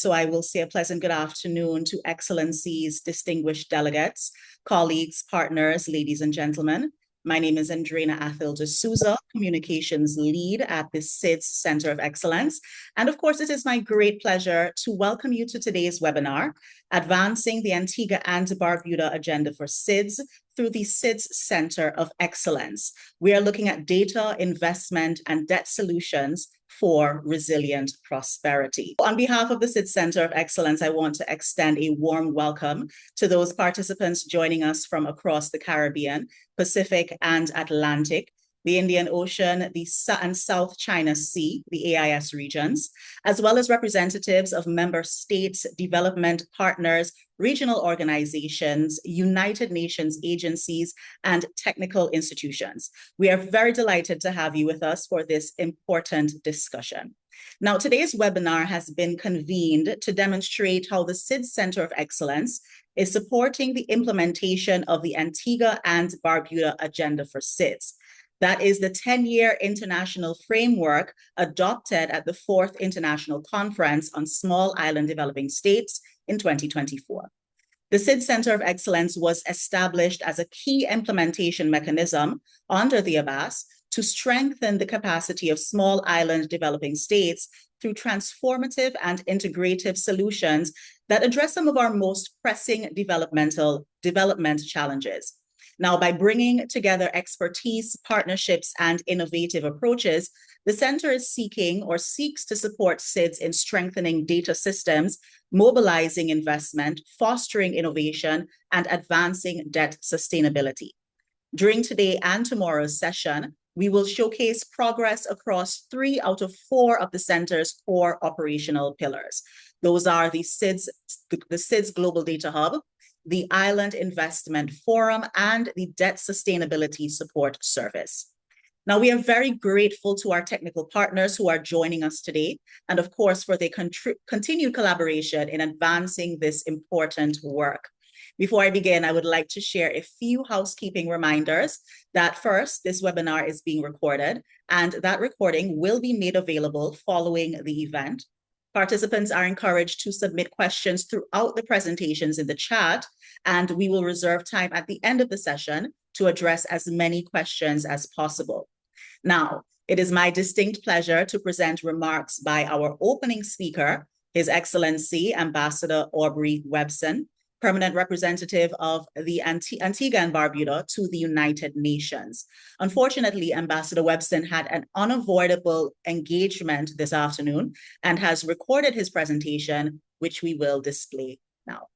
So I will say a pleasant good afternoon to Excellencies, distinguished delegates, colleagues, partners, ladies and gentlemen. My name is Andrena Athil de Souza, Communications Lead at the SIDS Center of Excellence. And of course, it is my great pleasure to welcome you to today's webinar, Advancing the Antigua and Barbuda Agenda for SIDS through the SIDS Center of Excellence. We are looking at data, investment, and debt solutions for resilient prosperity. On behalf of the SIDS Center of Excellence, I want to extend a warm welcome to those participants joining us from across the Caribbean, Pacific, and Atlantic, the Indian Ocean, the and South China Sea, the AIS regions, as well as representatives of member states, development partners, regional organizations, United Nations agencies, and technical institutions. We are very delighted to have you with us for this important discussion. Now, today's webinar has been convened to demonstrate how the SIDS Center of Excellence is supporting the implementation of the Antigua and Barbuda Agenda for SIDS. That is the 10-year international framework adopted at the 4th International Conference on Small Island Developing States in 2024. The SIDS Center of Excellence was established as a key implementation mechanism under the ABAS to strengthen the capacity of small island developing states through transformative and integrative solutions that address some of our most pressing development challenges. Now, by bringing together expertise, partnerships, and innovative approaches, the center is seeks to support SIDS in strengthening data systems, mobilizing investment, fostering innovation, and advancing debt sustainability. During today and tomorrow's session, we will showcase progress across 3 out of 4 of the center's core operational pillars. Those are the SIDS Global Data Hub, the Island Investment Forum, and the Debt Sustainability Support Service. Now, we are very grateful to our technical partners who are joining us today, and of course, for their continued collaboration in advancing this important work. Before I begin, I would like to share a few housekeeping reminders that first, this webinar is being recorded, and that recording will be made available following the event. Participants are encouraged to submit questions throughout the presentations in the chat, and we will reserve time at the end of the session to address as many questions as possible. Now, it is my distinct pleasure to present remarks by our opening speaker, His Excellency Ambassador Aubrey Webson, Permanent Representative of the Antigua and Barbuda to the United Nations. Unfortunately, Ambassador Webson had an unavoidable engagement this afternoon and has recorded his presentation, which we will display now.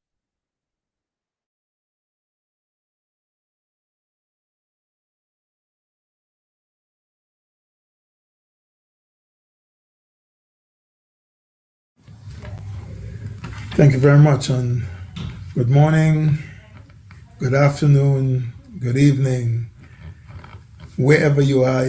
Thank you very much, and good morning, good afternoon, good evening, wherever you are.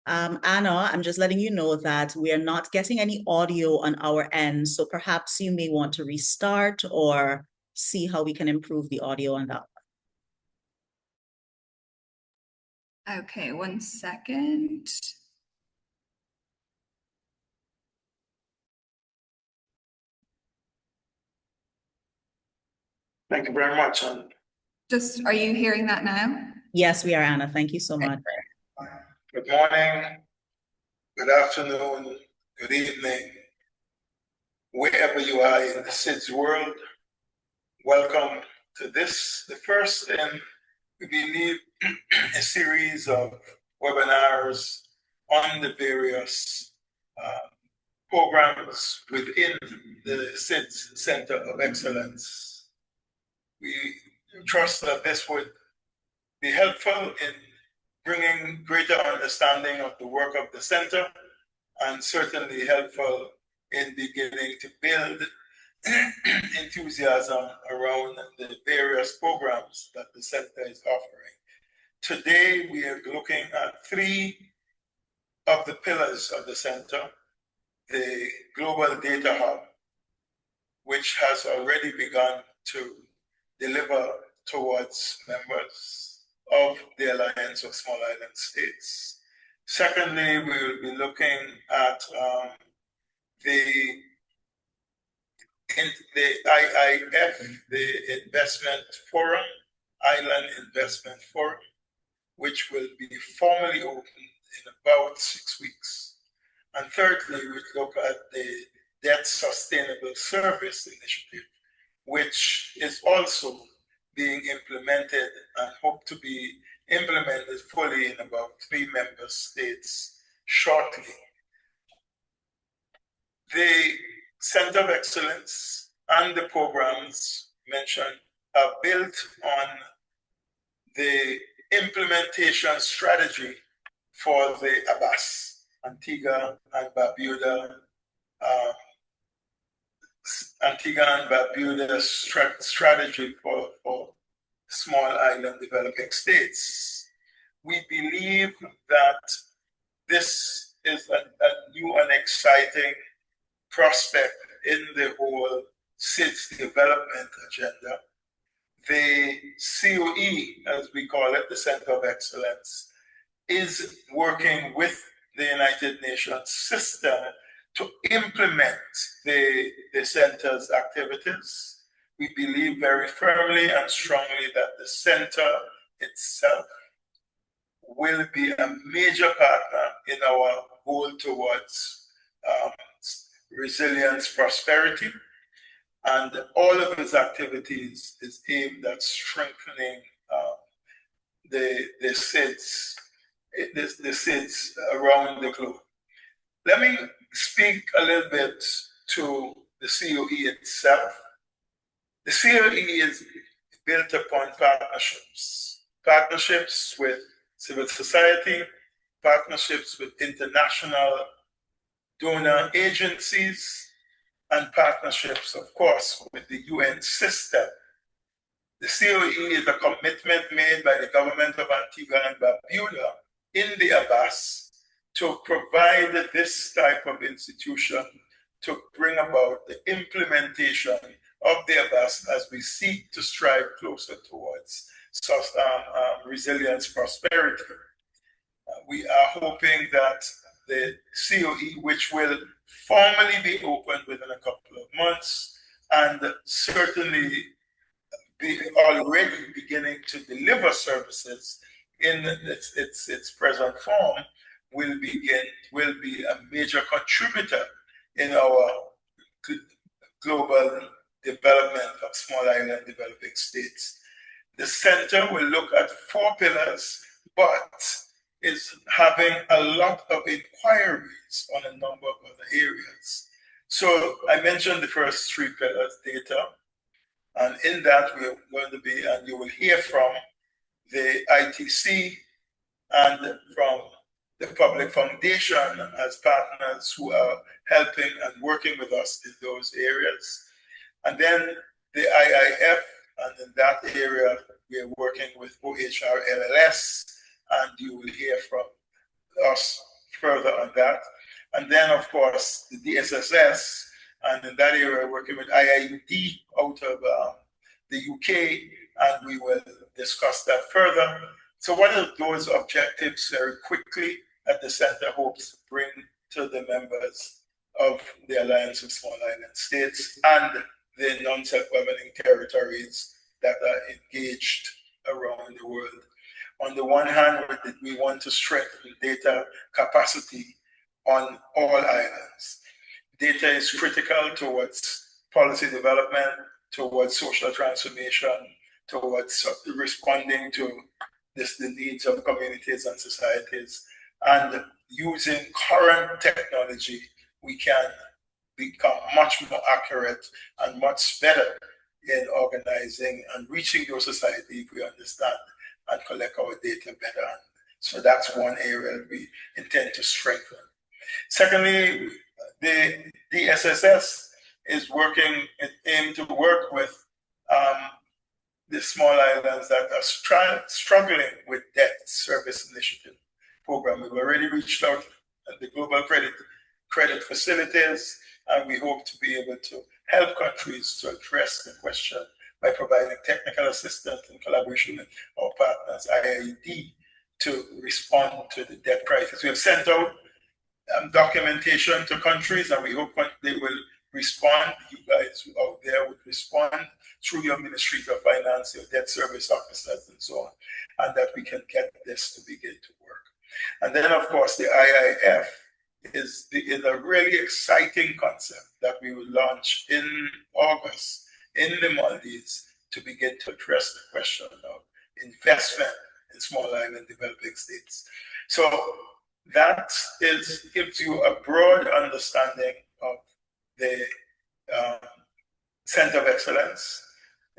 Anna, I'm just letting you know that we are not getting any audio on our end, so perhaps you may want to restart or see how we can improve the audio on that one. Okay, 1 second. Thank you very much. Are you hearing that now? Yes, we are, Anna. Thank you so much. Good morning, good afternoon, good evening, wherever you are in the SIDS world. Welcome to this, the first in, we believe, a series of webinars on the various programs within the SIDS Center of Excellence. We trust that this would be helpful in bringing greater understanding of the work of the center, and certainly helpful in beginning to build enthusiasm around the various programs that the center is offering. Today, we are looking at 3 of the pillars of the center. the Global Data Hub, which has already begun to deliver towards members of the Alliance of Small Island States. Secondly, we will be looking at the IIF, the Investment Forum, Island Investment Forum, which will be formally opened in about 6 weeks. And thirdly, we look at the Debt Sustainable Service Initiative, which is also being implemented and hope to be implemented fully in about 3 member states shortly. The Center of Excellence and the programs mentioned are built on the implementation strategy for the ABAS, Antigua and Barbuda strategy for small island developing states. We believe that this is a new and exciting prospect in the whole SIDS development agenda. The COE, as we call it, the Center of Excellence, is working with the United Nations system to implement the center's activities. We believe very firmly and strongly that the center itself will be a major partner in our goal towards resilience, prosperity, and all of its activities is aimed at strengthening the SIDS around the globe. Let me speak a little bit to the COE itself. The COE is built upon partnerships with civil society, partnerships with international donor agencies, and partnerships, of course, with the UN system. The COE is a commitment made by the government of Antigua and Barbuda in the ABAS to provide this type of institution to bring about the implementation of the ABAS as we seek to strive closer towards resilience, prosperity. We are hoping that the COE, which will formally be opened within a couple of months and certainly be already beginning to deliver services in its present form, will be a major contributor in our global development of small island developing states. The center will look at 4 pillars, but is having a lot of inquiries on a number of other areas. So I mentioned the first 3 pillars, data, and in that we're going to be, and you will hear from the ITC and from the Public Foundation as partners who are helping and working with us in those areas. And then the IIF, and in that area, we are working with OHR LLS, and you will hear from us further on that. And then, of course, the DSSS, and in that area, working with IIUD out of the UK, and we will discuss that further. So what are those objectives very quickly that the center hopes to bring to the members of the Alliance of Small Island States and the non-self-governing territories that are engaged around the world? On the one hand, we want to strengthen data capacity on all islands. Data is critical towards policy development, towards social transformation, towards responding to the needs of communities and societies. And using current technology, we can become much more accurate and much better in organizing and reaching those societies if we understand and collect our data better. So that's one area that we intend to strengthen. Secondly, the DSSS is aimed to work with the small islands that are struggling with debt service initiative program. We've already reached out at the Global Credit credit facilities, and we hope to be able to help countries to address the question by providing technical assistance in collaboration with our partners, IIED, to respond to the debt crisis. We have sent out documentation to countries, and we hope they will respond. You guys out there would respond through your ministries of finance, your debt service officers, and so on, and that we can get this to begin to work. And then, of course, the IIF is a really exciting concept that we will launch in August in the Maldives to begin to address the question of investment in small island developing states. So that gives you a broad understanding of the Center of Excellence,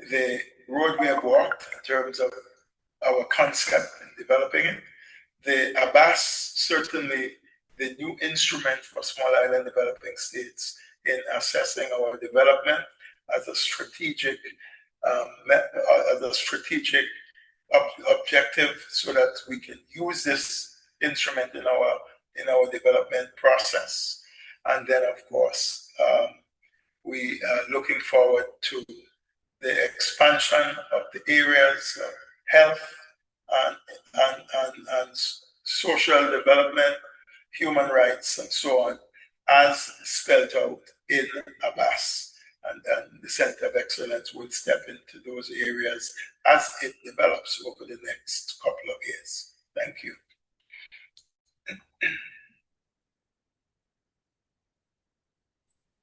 the road we have walked in terms of our concept in developing it. The ABAS, certainly the new instrument for small island developing states in assessing our development as a strategic objective, so that we can use this instrument in our development process. And then, of course, we are looking forward to the expansion of the areas of health and social development, human rights, and so on, as spelled out in ABAS. And then the Center of Excellence will step into those areas as it develops over the next couple of years. Thank you.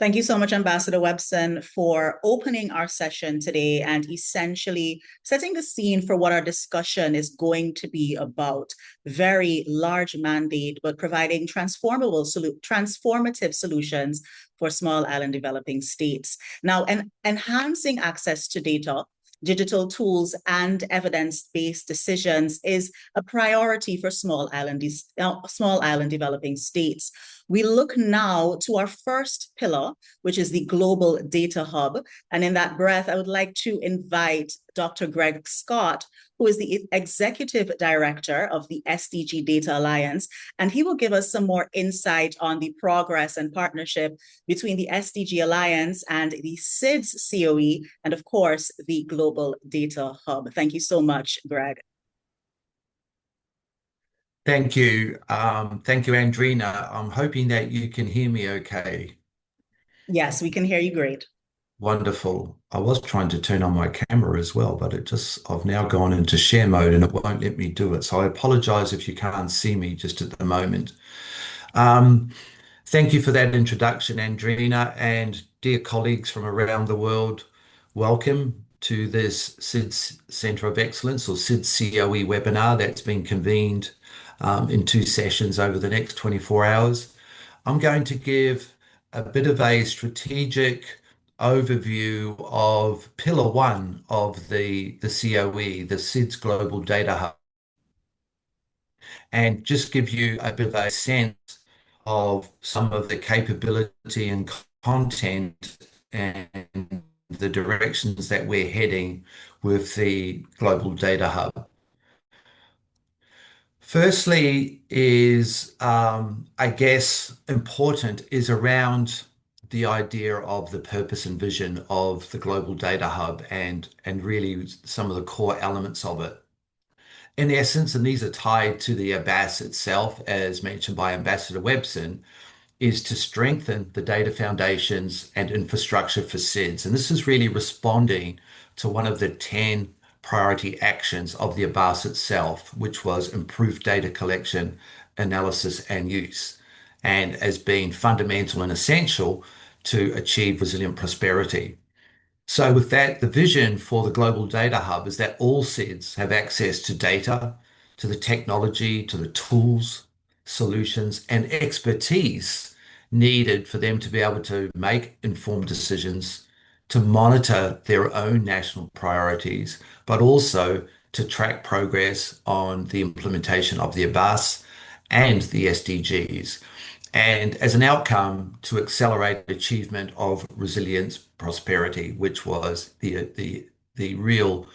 Thank you so much, Ambassador Webson, for opening our session today and essentially setting the scene for what our discussion is going to be about. Very large mandate, but providing transformative solutions for small island developing states. Now, enhancing access to data, digital tools, and evidence-based decisions is a priority for small island developing states. We look now to our first pillar, which is the Global Data Hub. And in that breath, I would like to invite Dr. Greg Scott, who is the Executive Director of the SDG Data Alliance, and he will give us some more insight on the progress and partnership between the SDG Alliance and the SIDS COE, and of course, the Global Data Hub. Thank you so much, Greg. Thank you. Thank you, Andrina. I'm hoping that you can hear me okay. Yes, we can hear you great. Wonderful. I was trying to turn on my camera as well, but I've now gone into share mode and it won't let me do it. So I apologize if you can't see me just at the moment. Thank you for that introduction, Andrina, and dear colleagues from around the world. Welcome to this SIDS Center of Excellence, or SIDS COE webinar that's been convened in 2 sessions over the next 24 hours. I'm going to give a bit of a strategic overview of Pillar 1 of the COE, the SIDS Global Data Hub, and just give you a bit of a sense of some of the capability and content and the directions that we're heading with the Global Data Hub. Firstly is, I guess, important is around the idea of the purpose and vision of the Global Data Hub and really some of the core elements of it. In essence, and these are tied to the ABAS itself, as mentioned by Ambassador Webson, is to strengthen the data foundations and infrastructure for SIDS. And this is really responding to one of the 10 priority actions of the ABAS itself, which was improved data collection, analysis, and use, and as being fundamental and essential to achieve resilient prosperity. So with that, the vision for the Global Data Hub is that all SIDS have access to data, to the technology, to the tools, solutions, and expertise needed for them to be able to make informed decisions, to monitor their own national priorities, but also to track progress on the implementation of the ABAS and the SDGs. And as an outcome, to accelerate achievement of resilience prosperity, which was the real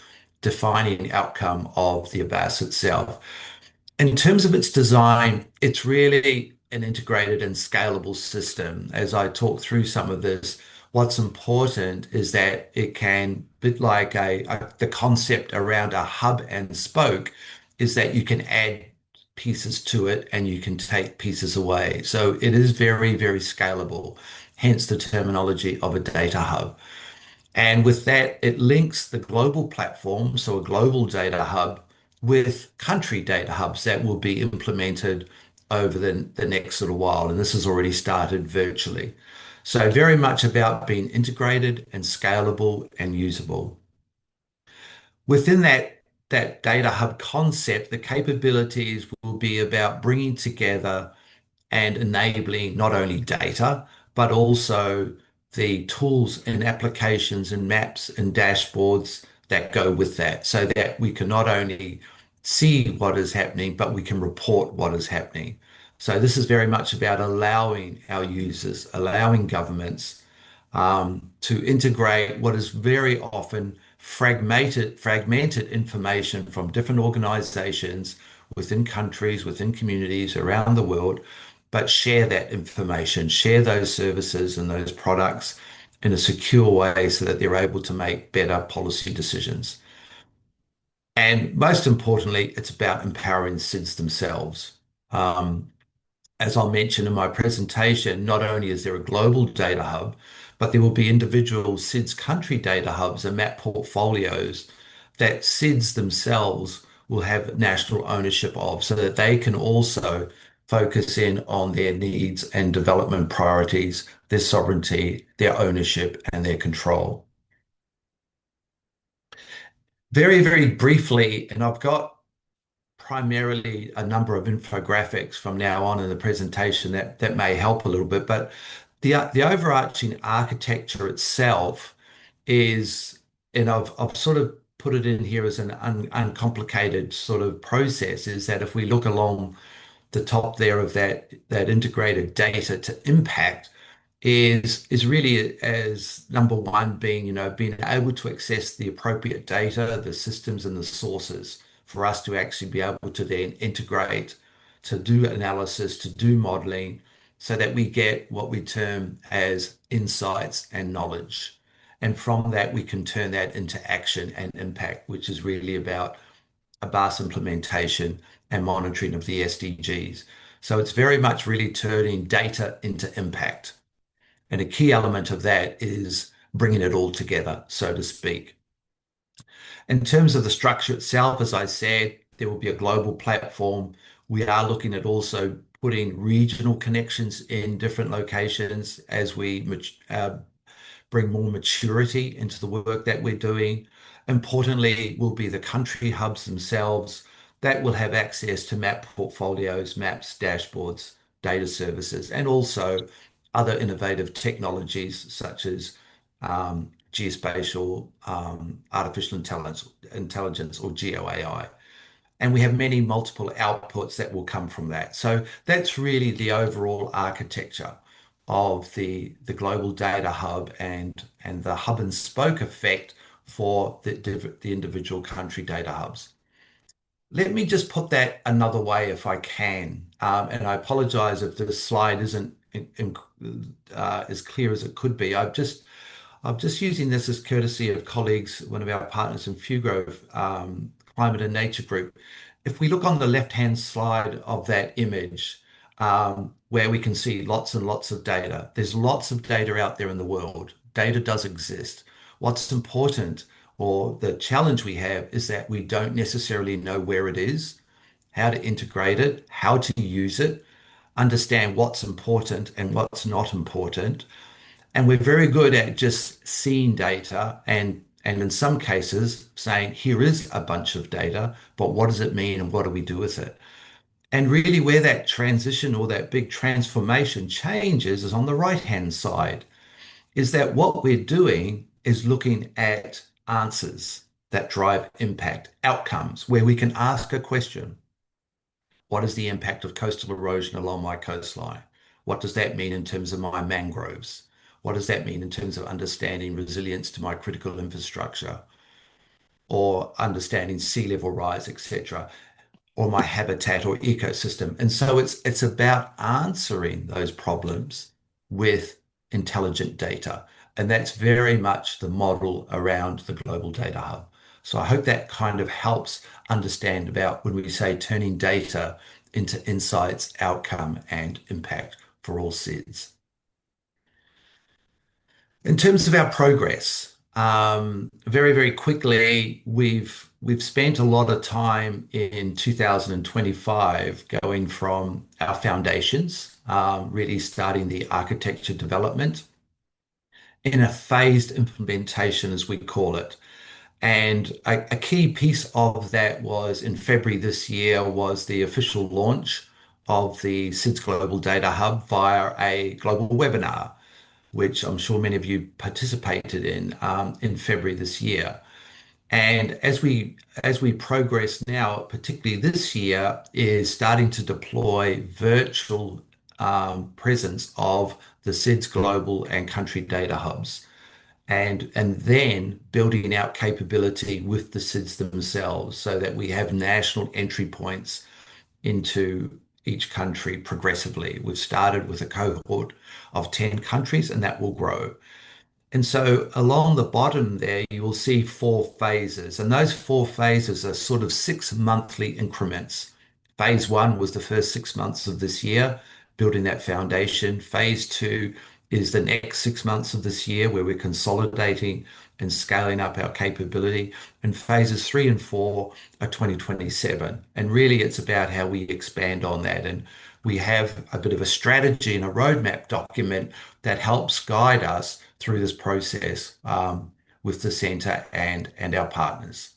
defining outcome of the ABAS itself. In terms of its design, it's really an integrated and scalable system. As I talk through some of this, what's important is that it can, bit like the concept around a hub and spoke, is that you can add pieces to it and you can take pieces away. So it is very, very scalable, hence the terminology of a data hub. And with that, it links the global platform, so a global data hub, with country data hubs that will be implemented over the next little while. And this has already started virtually. So very much about being integrated and scalable and usable. Within that data hub concept, the capabilities will be about bringing together and enabling not only data, but also the tools and applications and maps and dashboards that go with that, so that we can not only see what is happening, but we can report what is happening. So this is very much about allowing our users, allowing governments to integrate what is very often fragmented information from different organizations within countries, within communities around the world, but share that information, share those services and those products in a secure way so that they're able to make better policy decisions. And most importantly, it's about empowering SIDS themselves. Um, as I'll mention in my presentation, not only is there a global data hub, but there will be individual SIDS country data hubs and map portfolios that SIDS themselves will have national ownership of, so that they can also focus in on their needs and development priorities, their sovereignty, their ownership, and their control. Very, very briefly, and I've got primarily a number of infographics from now on in the presentation that may help a little bit, but the overarching architecture itself is, and I've sort of put it in here as an uncomplicated sort of process, is that if we look along the top there of that integrated data to impact, is really as number one being, being able to access the appropriate data, the systems and the sources for us to actually be able to then integrate, to do analysis, to do modeling, so that we get what we term as insights and knowledge. And from that, we can turn that into action and impact, which is really about ABAS implementation and monitoring of the SDGs. So it's very much really turning data into impact. And a key element of that is bringing it all together, so to speak. In terms of the structure itself, as I said, there will be a global platform. We are looking at also putting regional connections in different locations as we bring more maturity into the work that we're doing. Importantly, will be the country hubs themselves that will have access to map portfolios, maps, dashboards, data services, and also other innovative technologies such as geospatial artificial intelligence or GeoAI. And we have many multiple outputs that will come from that. So that's really the overall architecture of the global data hub and the hub and spoke effect for the individual country data hubs. Let me just put that another way if I can. And I apologize if this slide isn't as clear as it could be. I'm just using this as courtesy of colleagues, one of our partners in Fugrove Climate and Nature Group. If we look on the left-hand slide of that image, where we can see lots and lots of data, there's lots of data out there in the world. Data does exist. What's important, or the challenge we have, is that we don't necessarily know where it is, how to integrate it, how to use it, understand what's important and what's not important. And we're very good at just seeing data and in some cases saying, here is a bunch of data, but what does it mean and what do we do with it? And really where that transition or that big transformation changes is on the right-hand side, is that what we're doing is looking at answers that drive impact, outcomes, where we can ask a question. What is the impact of coastal erosion along my coastline? What does that mean in terms of my mangroves? What does that mean in terms of understanding resilience to my critical infrastructure or understanding sea level rise, etc.? or my habitat or ecosystem. And so it's about answering those problems with intelligent data. And that's very much the model around the Global Data Hub. So I hope that kind of helps understand about when we say turning data into insights, outcome, and impact for all SIDS. In terms of our progress, very, very quickly, we've spent a lot of time in 2025 going from our foundations, really starting the architecture development in a phased implementation, as we call it. And a key piece of that was in February this year was the official launch of the SIDS Global Data Hub via a global webinar, which I'm sure many of you participated in February this year. And as we progress now, particularly this year, is starting to deploy virtual presence of the SIDS global and country data hubs, and then building out capability with the SIDS themselves so that we have national entry points into each country progressively. We've started with a cohort of 10 countries, and that will grow. And so along the bottom there, you will see 4 phases, and those 4 phases are sort of 6 monthly increments. Phase 1 was the first 6 months of this year, building that foundation. Phase 2 is the next 6 months of this year, where we're consolidating and scaling up our capability. And phases 3 and 4 are 2027. And really, it's about how we expand on that. And we have a bit of a strategy and a roadmap document that helps guide us through this process with the center and our partners.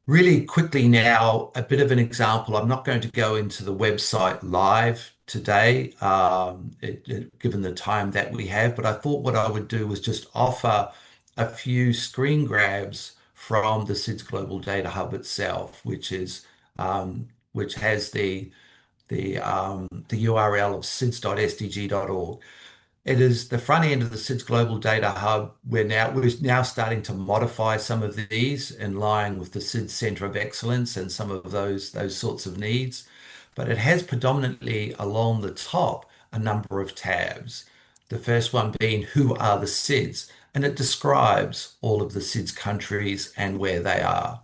Really quickly now, a bit of an example. I'm not going to go into the website live today, given the time that we have, but I thought what I would do was just offer a few screen grabs from the SIDS Global Data Hub itself, which has the URL of sids.sdg.org. It is the front end of the SIDS Global Data Hub. We're now starting to modify some of these in line with the SIDS Center of Excellence and some of those sorts of needs. But it has predominantly along the top a number of tabs. The first one being Who are the SIDS? And it describes all of the SIDS countries and where they are.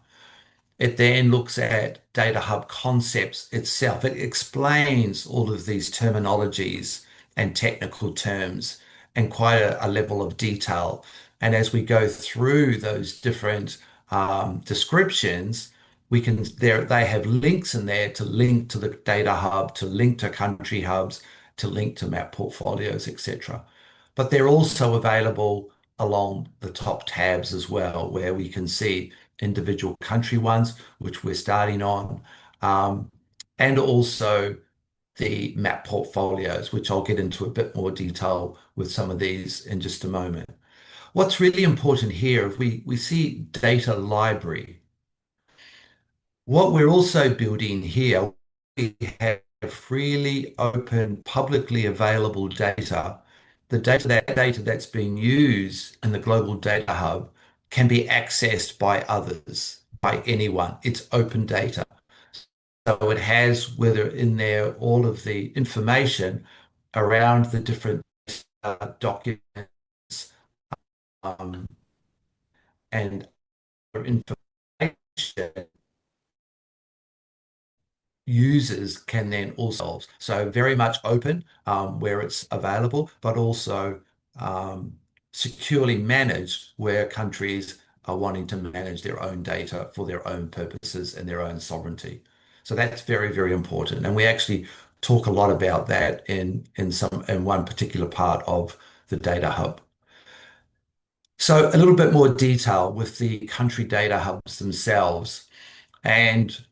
It then looks at Data Hub concepts itself. It explains all of these terminologies and technical terms and quite a level of detail. And as we go through those different descriptions, they have links in there to link to the Data Hub, to link to country hubs, to link to map portfolios, etc. But they're also available along the top tabs as well, where we can see individual country ones, which we're starting on, and also the map portfolios, which I'll get into a bit more detail with some of these in just a moment. What's really important here, if we see data library, what we're also building here, we have freely open, publicly available data. The data that's being used in the Global Data Hub can be accessed by others, by anyone. It's open data. So it has whether in there all of the information around the different documents and information users can then also. So very much open where it's available, but also securely managed where countries are wanting to manage their own data for their own purposes and their own sovereignty. So that's very, very important. And we actually talk a lot about that in one particular part of the data hub. So a little bit more detail with the country data hubs themselves. And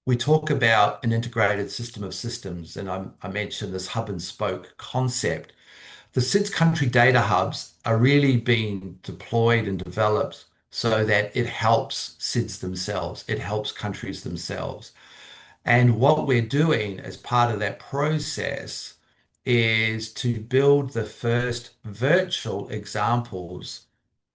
we talk about an integrated system of systems, and I mentioned this hub and spoke concept. The SIDS country data hubs are really being deployed and developed so that it helps SIDS themselves, it helps countries themselves. And what we're doing as part of that process is to build the first virtual examples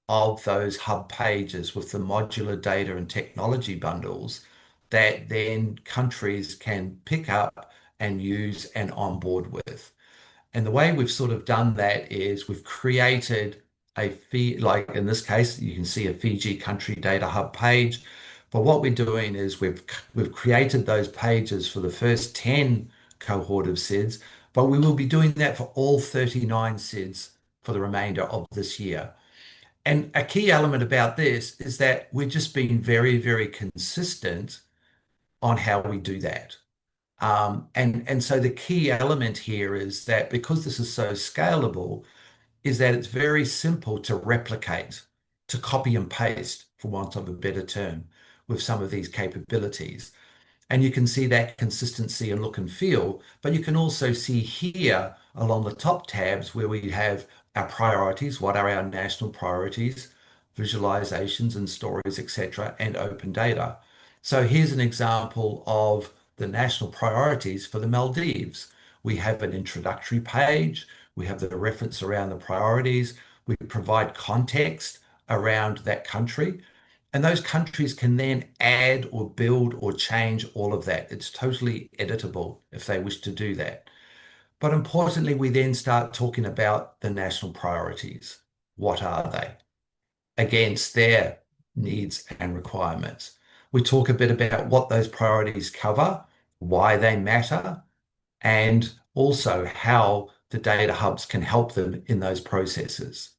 of those hub pages with the modular data and technology bundles that then countries can pick up and use and onboard with. And the way we've sort of done that is we've created like in this case, you can see a Fiji country data hub page. But what we're doing is we've created those pages for the first 10 cohort of SIDS, but we will be doing that for all 39 SIDS for the remainder of this year. And a key element about this is that we're just being very, very consistent on how we do that. And so the key element here is that because this is so scalable, is that it's very simple to replicate, to copy and paste, for want of a better term, with some of these capabilities. And you can see that consistency and look and feel, but you can also see here along the top tabs where we have our priorities, what are our national priorities, visualizations and stories, etc., and open data. So here's an example of the national priorities for the Maldives. We have an introductory page, we have the reference around the priorities, we provide context around that country, and those countries can then add or build or change all of that. It's totally editable if they wish to do that. But importantly, we then start talking about the national priorities. What are they against their needs and requirements? We talk a bit about what those priorities cover, why they matter, and also how the data hubs can help them in those processes.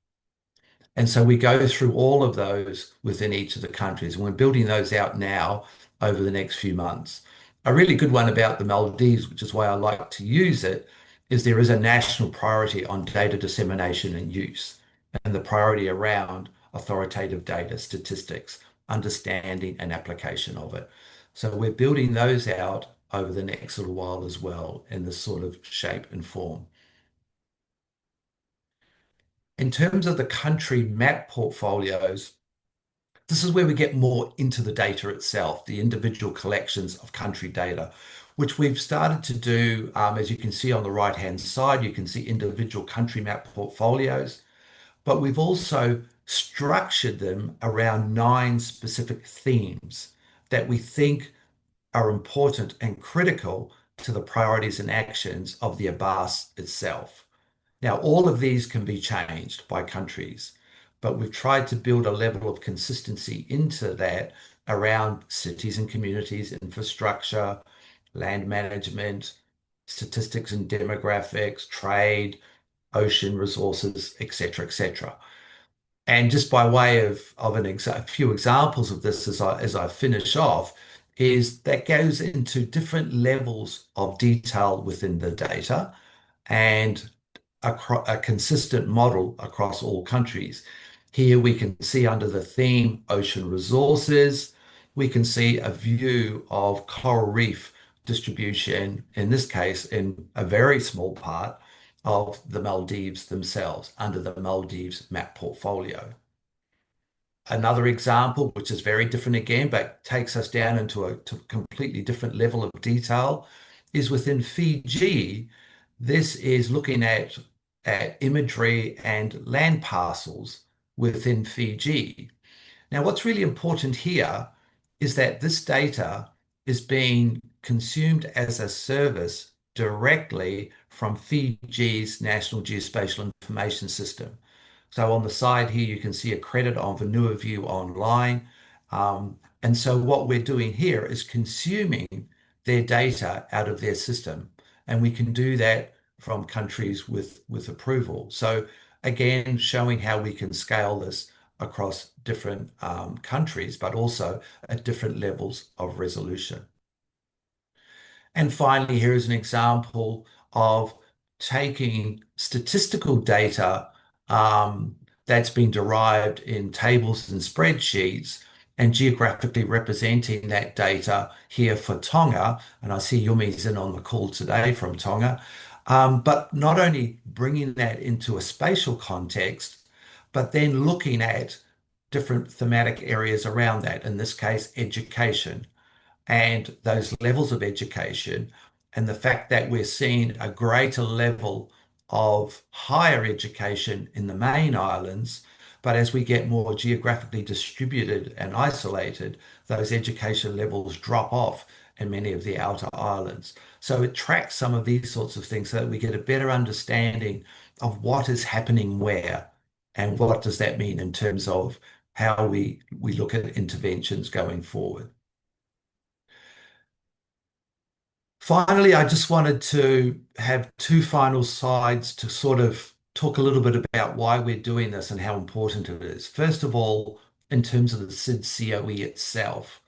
And so we go through all of those within each of the countries, and we're building those out now over the next few months. A really good one about the Maldives, which is why I like to use it, is there is a national priority on data dissemination and use, and the priority around authoritative data, statistics, understanding and application of it. So we're building those out over the next little while as well in this sort of shape and form. In terms of the country map portfolios, this is where we get more into the data itself, the individual collections of country data, which we've started to do. As you can see on the right-hand side, you can see individual country map portfolios, but we've also structured them around 9 specific themes that we think are important and critical to the priorities and actions of the ABAS itself. Now, all of these can be changed by countries, but we've tried to build a level of consistency into that around cities and communities, infrastructure, land management, statistics and demographics, trade, ocean resources, etc., etc. And just by way of a few examples of this as I finish off, is that goes into different levels of detail within the data and a consistent model across all countries. Here we can see under the theme ocean resources, we can see a view of coral reef distribution, in this case, in a very small part of the Maldives themselves under the Maldives map portfolio. Another example, which is very different again, but takes us down into a completely different level of detail, is within Fiji. This is looking at imagery and land parcels within Fiji. Now, what's really important here is that this data is being consumed as a service directly from Fiji's National Geospatial Information System. So on the side here, you can see a credit on Vanua View Online. And so what we're doing here is consuming their data out of their system. And we can do that from countries with approval. So again, showing how we can scale this across different countries, but also at different levels of resolution. And finally, here is an example of taking statistical data that's been derived in tables and spreadsheets and geographically representing that data here for Tonga. And I see Yumi's in on the call today from Tonga. But not only bringing that into a spatial context, but then looking at different thematic areas around that, in this case, education and those levels of education, and the fact that we're seeing a greater level of higher education in the main islands, But as we get more geographically distributed and isolated, those education levels drop off in many of the outer islands. So it tracks some of these sorts of things so that we get a better understanding of what is happening where and what does that mean in terms of how we look at interventions going forward. Finally, I just wanted to have two final slides to sort of talk a little bit about why we're doing this and how important it is. First of all, in terms of the SIDS COE itself,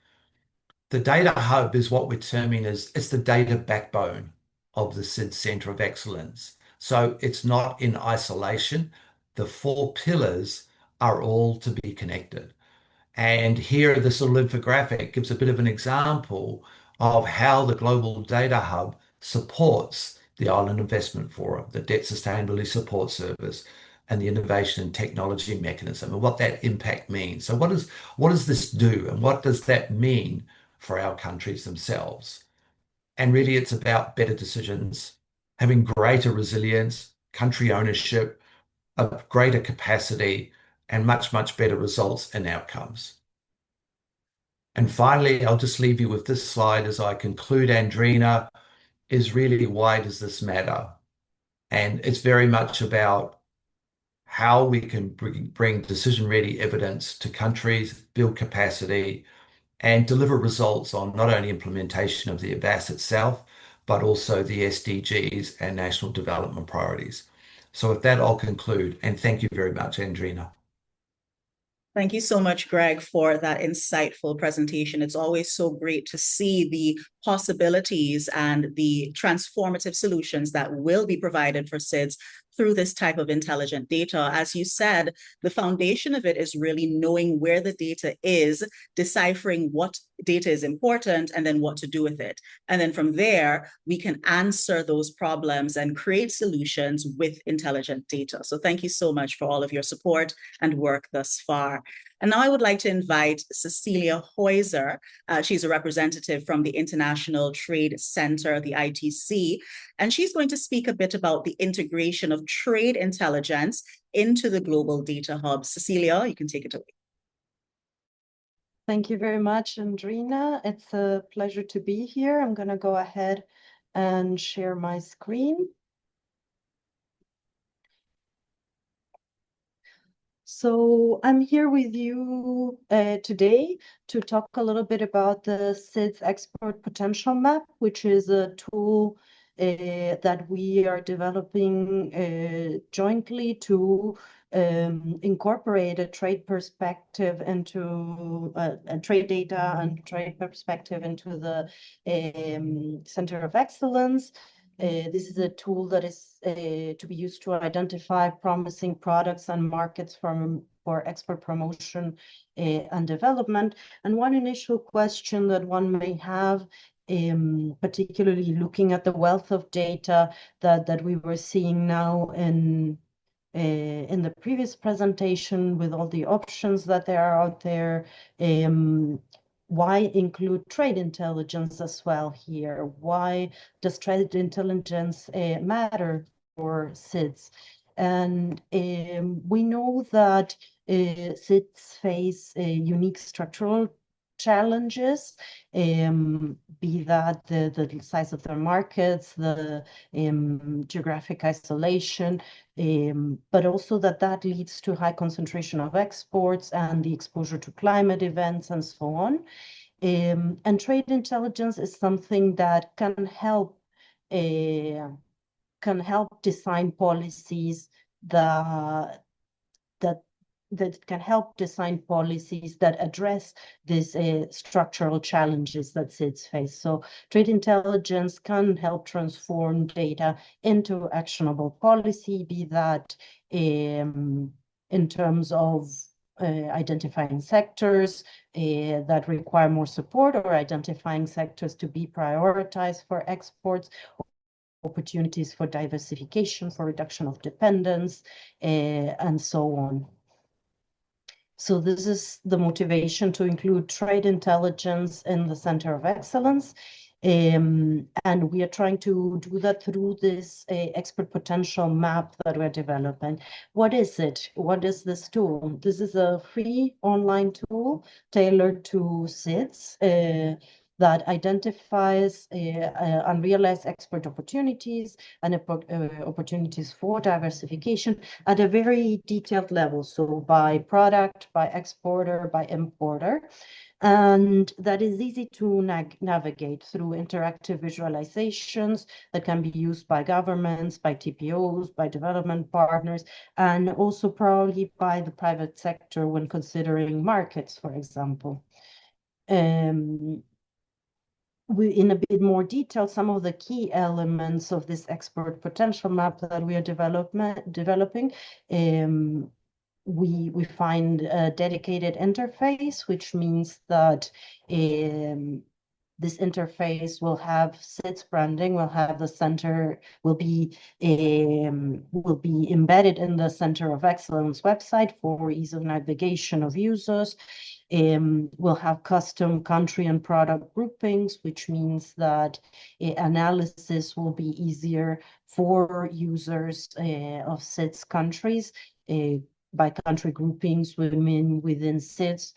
the data hub is what we're terming as it's the data backbone of the SIDS Center of Excellence. So it's not in isolation. The four pillars are all to be connected. And here, this little infographic gives a bit of an example of how the Global Data Hub supports the Island Investment Forum, the Debt Sustainability Support Service, and the Innovation and Technology Mechanism, and what that impact means. So what does this do, and what does that mean for our countries themselves? And really, it's about better decisions, having greater resilience, country ownership, a greater capacity, and much, much better results and outcomes. And finally, I'll just leave you with this slide as I conclude, Andrina, is really why does this matter? And it's very much about how we can bring decision-ready evidence to countries, build capacity, and deliver results on not only implementation of the ABAS itself, but also the SDGs and national development priorities. So with that, I'll conclude, and thank you very much, Andrina. Thank you so much, Greg, for that insightful presentation. It's always so great to see the possibilities and the transformative solutions that will be provided for SIDS through this type of intelligent data. As you said, the foundation of it is really knowing where the data is, deciphering what data is important, and then what to do with it. And then from there, we can answer those problems and create solutions with intelligent data. So thank you so much for all of your support and work thus far. And now I would like to invite Cecilia Heuser. She's a representative from the International Trade Center, the ITC, and she's going to speak a bit about the integration of trade intelligence into the Global Data Hub. Cecilia, you can take it away. Thank you very much, Andrina. It's a pleasure to be here. I'm going to go ahead and share my screen. So I'm here with you today to talk a little bit about the SIDS Export Potential Map, which is a tool that we are developing jointly to incorporate a trade perspective into trade data and trade perspective into the Center of Excellence. This is a tool that is to be used to identify promising products and markets for export promotion and development. And one initial question that one may have, particularly looking at the wealth of data that we were seeing now in the previous presentation with all the options that there are out there, why include trade intelligence as well here? Why does trade intelligence matter for SIDS? And we know that SIDS face unique structural challenges, be that the size of their markets, the geographic isolation, but also that leads to high concentration of exports and the exposure to climate events and so on. And trade intelligence is something that can help design policies that address these structural challenges that SIDS face. So trade intelligence can help transform data into actionable policy, be that in terms of identifying sectors that require more support, or identifying sectors to be prioritized for exports, opportunities for diversification, for reduction of dependence, and so on. So this is the motivation to include trade intelligence in the Center of Excellence. And we are trying to do that through this expert potential map that we're developing. What is it? What is this tool? This is a free online tool tailored to SIDS that identifies unrealized export opportunities and opportunities for diversification at a very detailed level. So by product, by exporter, by importer. And that is easy to navigate through interactive visualizations that can be used by governments, by TPOs, by development partners, and also probably by the private sector when considering markets, for example. In a bit more detail, some of the key elements of this export potential map that we are developing. We find a dedicated interface, which means that this interface will have SIDS branding, will have the center, will be embedded in the Center of Excellence website for ease of navigation of users. We'll have custom country and product groupings, which means that analysis will be easier for users of SIDS countries. By country groupings, we mean within SIDS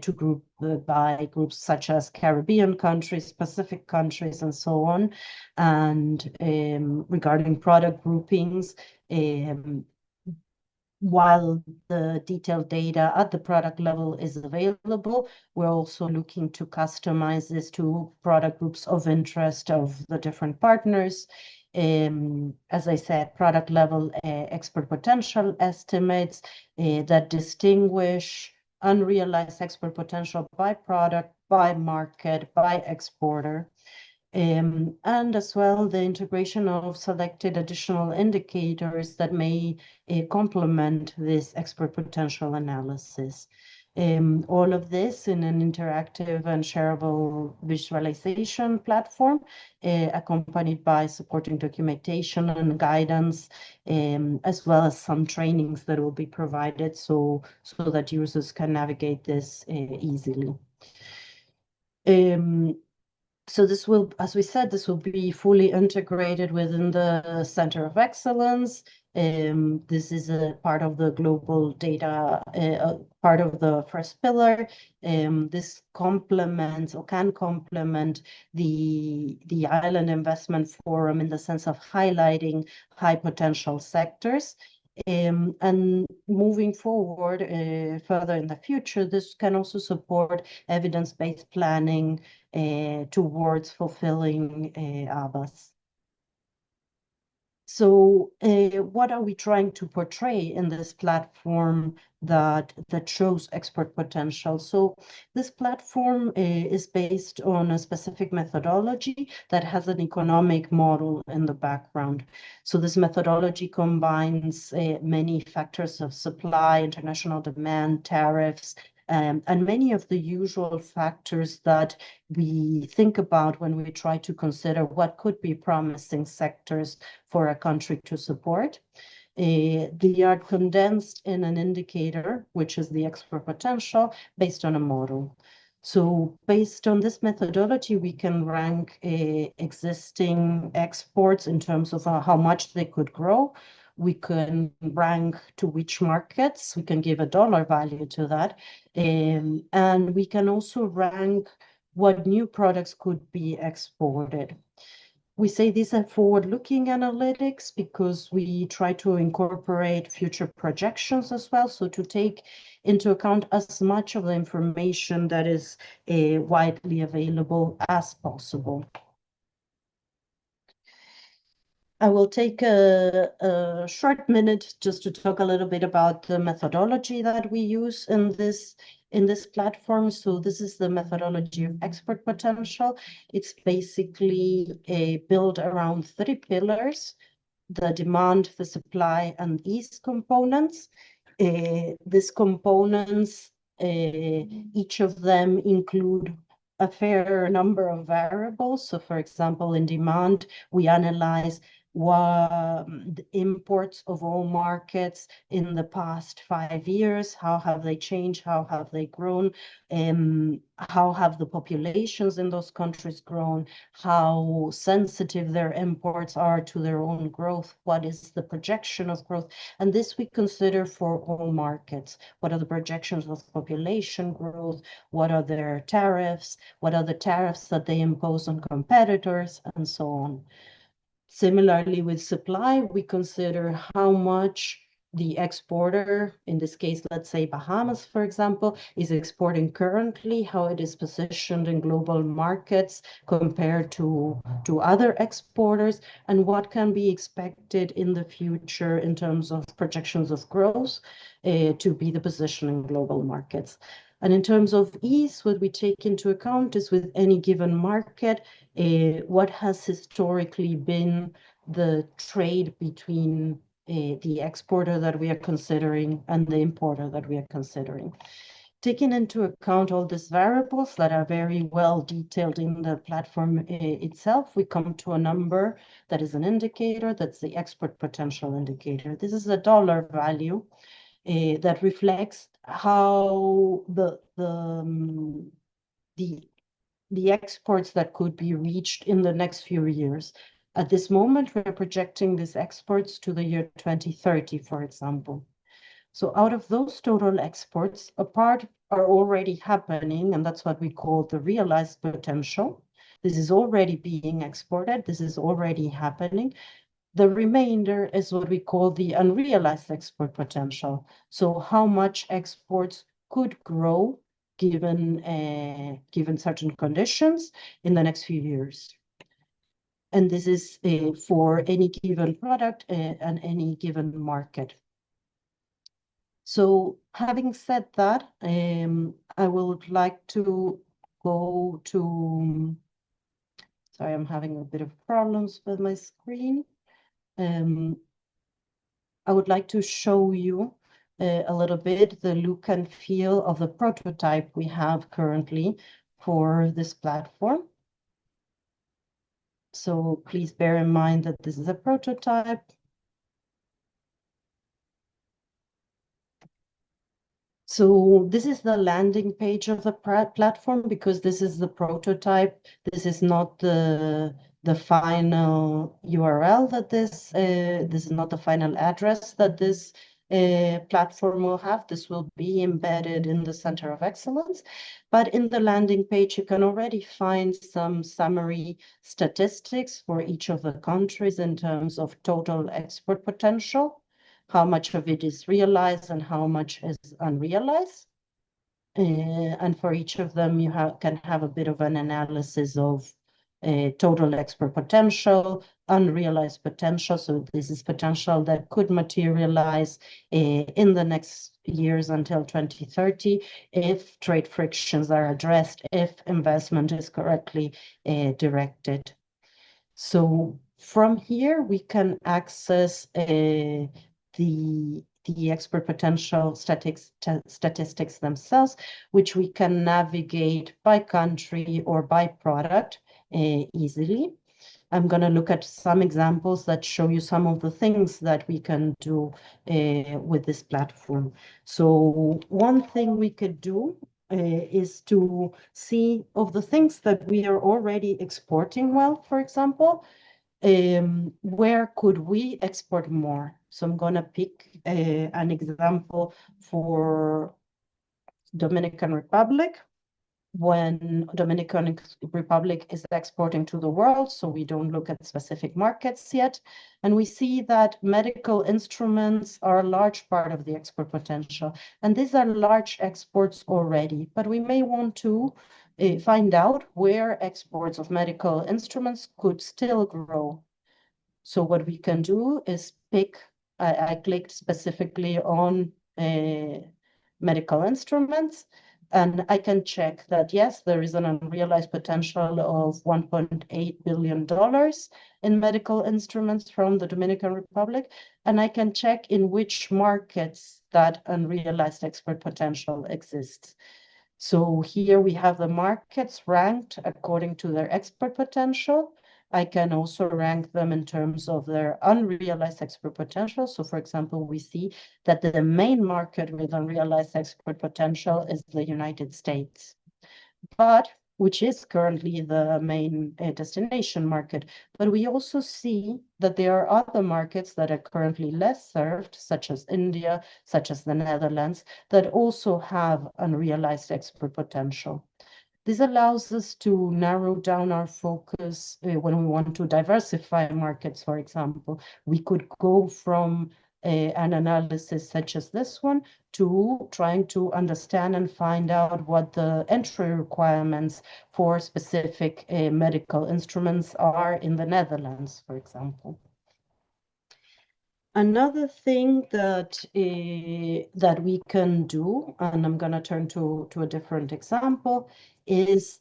to group by groups such as Caribbean countries, Pacific countries, and so on. And regarding product groupings, while the detailed data at the product level is available, we're also looking to customize this to product groups of interest of the different partners. As I said, product level export potential estimates that distinguish unrealized export potential by product, by market, by exporter. And as well, the integration of selected additional indicators that may complement this export potential analysis. All of this in an interactive and shareable visualization platform, accompanied by supporting documentation and guidance, as well as some trainings that will be provided so that users can navigate this easily. So this will, as we said, this will be fully integrated within the Center of Excellence. This is a part of the global data, part of the first pillar. This complements or can complement the Island Investment Forum in the sense of highlighting high potential sectors. And moving forward further in the future, this can also support evidence-based planning towards fulfilling ABAS. So what are we trying to portray in this platform that shows export potential? So this platform is based on a specific methodology that has an economic model in the background. So this methodology combines many factors of supply, international demand, tariffs, and many of the usual factors that we think about when we try to consider what could be promising sectors for a country to support. They are condensed in an indicator, which is the export potential, based on a model. So based on this methodology, we can rank existing exports in terms of how much they could grow. We can rank to which markets, we can give a dollar value to that. And we can also rank what new products could be exported. We say these are forward-looking analytics because we try to incorporate future projections as well, so to take into account as much of the information that is widely available as possible. I will take a short minute just to talk a little bit about the methodology that we use in this platform. So this is the methodology of export potential. It's basically built around 3 pillars: the demand, the supply, and ease components. These components, each of them include a fair number of variables. So for example, in demand, we analyze the imports of all markets in the past 5 years, how have they changed, how have they grown, how have the populations in those countries grown, how sensitive their imports are to their own growth, what is the projection of growth, and this we consider for all markets. What are the projections of population growth, what are their tariffs, what are the tariffs that they impose on competitors, and so on. Similarly, with supply, we consider how much the exporter, in this case, let's say Bahamas, for example, is exporting currently, how it is positioned in global markets compared to other exporters, and what can be expected in the future in terms of projections of growth to be the position in global markets. And in terms of ease, what we take into account is with any given market, what has historically been the trade between the exporter that we are considering and the importer that we are considering. Taking into account all these variables that are very well detailed in the platform itself, we come to a number that is an indicator, that's the export potential indicator. This is a dollar value that reflects how the exports that could be reached in the next few years. At this moment, we're projecting these exports to the year 2030, for example. So out of those total exports, a part are already happening, and that's what we call the realized potential. This is already being exported. This is already happening. The remainder is what we call the unrealized export potential. So how much exports could grow given certain conditions in the next few years. And this is for any given product and any given market. So having said that, I would like to go to, sorry, I'm having a bit of problems with my screen. I would like to show you a little bit the look and feel of the prototype we have currently for this platform. So please bear in mind that this is a prototype. So this is the landing page of the platform because this is the prototype. This is not the final URL that this is not the final address that this platform will have. This will be embedded in the Center of Excellence. But in the landing page, you can already find some summary statistics for each of the countries in terms of total export potential, how much of it is realized and how much is unrealized. And for each of them, you can have a bit of an analysis of total export potential, unrealized potential. So this is potential that could materialize in the next years until 2030 if trade frictions are addressed, if investment is correctly directed. So from here, we can access the export potential statistics themselves, which we can navigate by country or by product easily. I'm going to look at some examples that show you some of the things that we can do with this platform. So one thing we could do is to see of the things that we are already exporting well, for example, where could we export more? So I'm going to pick an example for Dominican Republic. When Dominican Republic is exporting to the world, so we don't look at specific markets yet. And we see that medical instruments are a large part of the export potential. And these are large exports already, but we may want to find out where exports of medical instruments could still grow. So what we can do is pick, I clicked specifically on medical instruments, and I can check that, yes, there is an unrealized potential of $1.8 billion in medical instruments from the Dominican Republic. And I can check in which markets that unrealized export potential exists. So here we have the markets ranked according to their export potential. I can also rank them in terms of their unrealized export potential. So for example, we see that the main market with unrealized export potential is the United States, but which is currently the main destination market. But we also see that there are other markets that are currently less served, such as India, such as the Netherlands, that also have unrealized export potential. This allows us to narrow down our focus when we want to diversify markets, for example. We could go from an analysis such as this one to trying to understand and find out what the entry requirements for specific medical instruments are in the Netherlands, for example. Another thing that that we can do, and I'm going to turn to a different example, is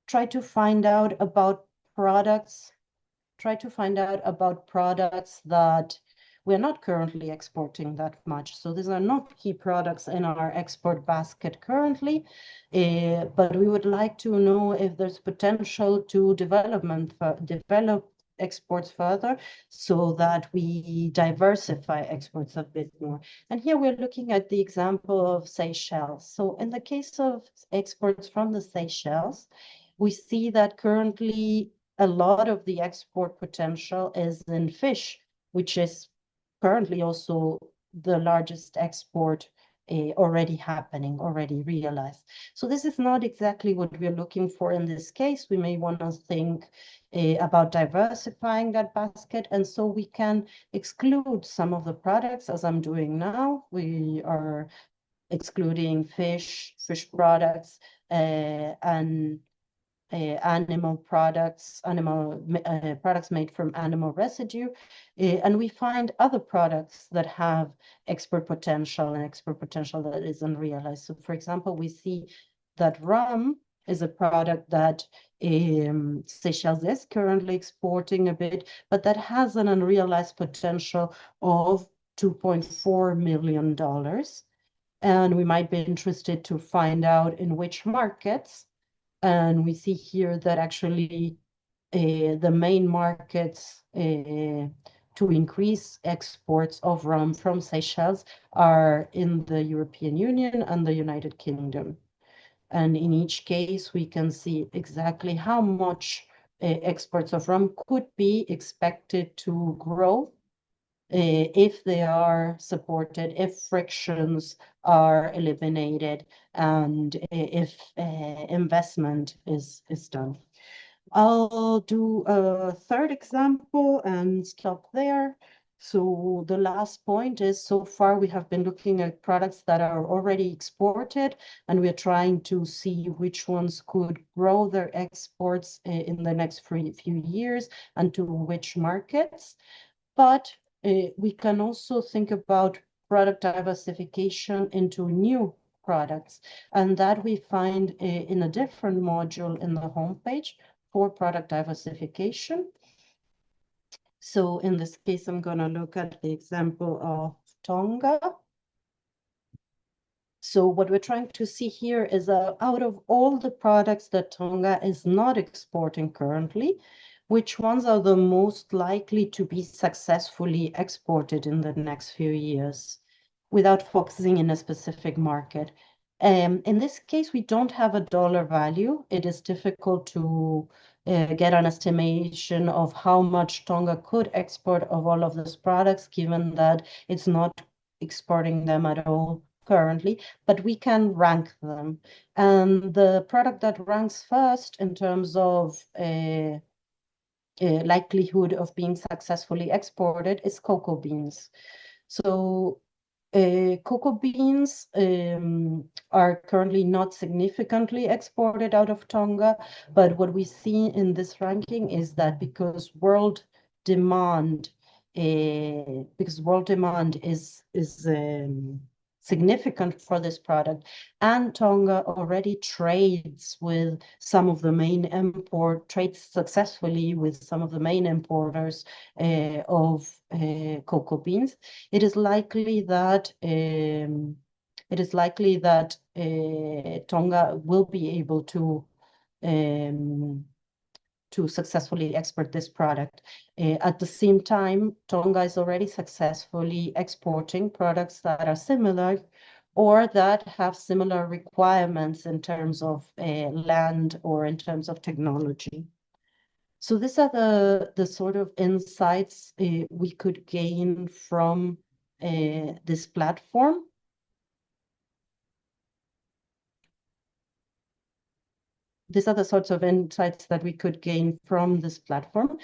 try to find out about products that we're not currently exporting that much. So these are not key products in our export basket currently, but we would like to know if there's potential to develop exports further so that we diversify exports a bit more. And here we're looking at the example of Seychelles. So in the case of exports from the Seychelles, we see that currently a lot of the export potential is in fish, which is currently also the largest export already happening, already realized. So this is not exactly what we're looking for in this case. We may want to think about diversifying that basket, and so we can exclude some of the products, as I'm doing now. We are excluding fish products, and animal products made from animal residue, and we find other products that have export potential that is unrealized. So for example, we see that rum is a product that Seychelles is currently exporting a bit, but that has an unrealized potential of $2.4 million. And we might be interested to find out in which markets. And we see here that actually the main markets to increase exports of rum from Seychelles are in the European Union and the United Kingdom. And in each case, we can see exactly how much exports of rum could be expected to grow if they are supported, if frictions are eliminated, and if investment is done. I'll do a third example and stop there. So the last point is, so far we have been looking at products that are already exported, and we're trying to see which ones could grow their exports in the next few years and to which markets. But we can also think about product diversification into new products, and that we find in a different module in the homepage for product diversification. So in this case, I'm going to look at the example of Tonga. So what we're trying to see here is out of all the products that Tonga is not exporting currently, which ones are the most likely to be successfully exported in the next few years without focusing in a specific market. In this case, we don't have a dollar value. It is difficult to get an estimation of how much Tonga could export of all of these products, given that it's not exporting them at all currently, but we can rank them. And the product that ranks first in terms of likelihood of being successfully exported is cocoa beans. So cocoa beans are currently not significantly exported out of Tonga, but what we see in this ranking is that because world demand is significant for this product, and Tonga already trades successfully with some of the main importers of cocoa beans. It is likely that Tonga will be able to to successfully export this product. At the same time, Tonga is already successfully exporting products that are similar or that have similar requirements in terms of land or in terms of technology. So these are the sort of insights we could gain from this platform. These are the sorts of insights that we could gain from this platform.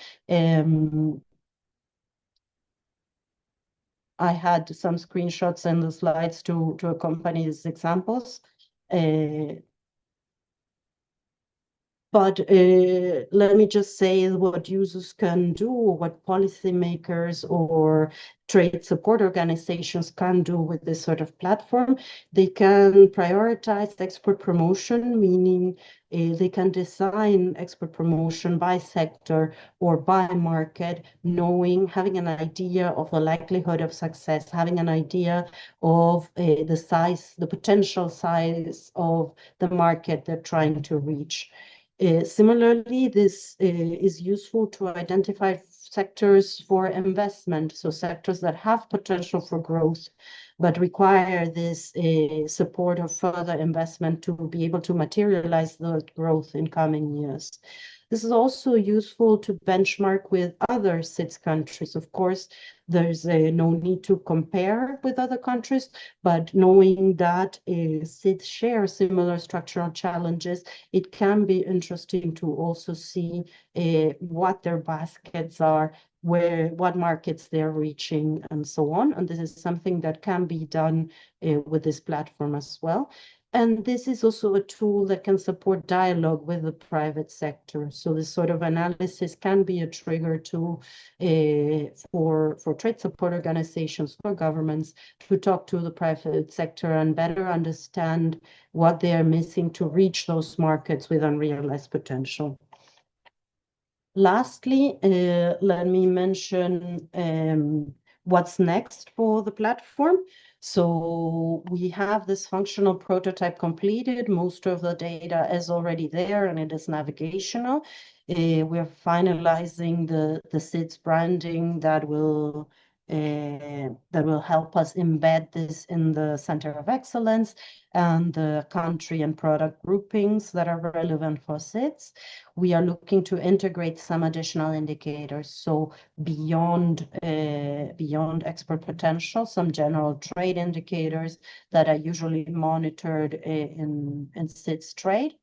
I had some screenshots in the slides to accompany these examples. But let me just say what users can do, or what policymakers or trade support organizations can do with this sort of platform. They can prioritize export promotion, meaning they can design export promotion by sector or by market, having an idea of the likelihood of success, having an idea of the potential size of the market they're trying to reach. Similarly, this is useful to identify sectors for investment, so sectors that have potential for growth, but require this support of further investment to be able to materialize the growth in coming years. This is also useful to benchmark with other SIDS countries. Of course, there's no need to compare with other countries, but knowing that SIDS share similar structural challenges, it can be interesting to also see what their baskets are, what markets they're reaching, and so on. And this is something that can be done with this platform as well. And this is also a tool that can support dialogue with the private sector. So this sort of analysis can be a trigger for trade support organizations, for governments, to talk to the private sector and better understand what they are missing to reach those markets with unrealized potential. Lastly, let me mention what's next for the platform. So we have this functional prototype completed. Most of the data is already there and it is navigational. We're finalizing the SIDS branding that will help us embed this in the Center of Excellence and the country and product groupings that are relevant for SIDS. We are looking to integrate some additional indicators. So beyond export potential, some general trade indicators that are usually monitored in SIDS trade.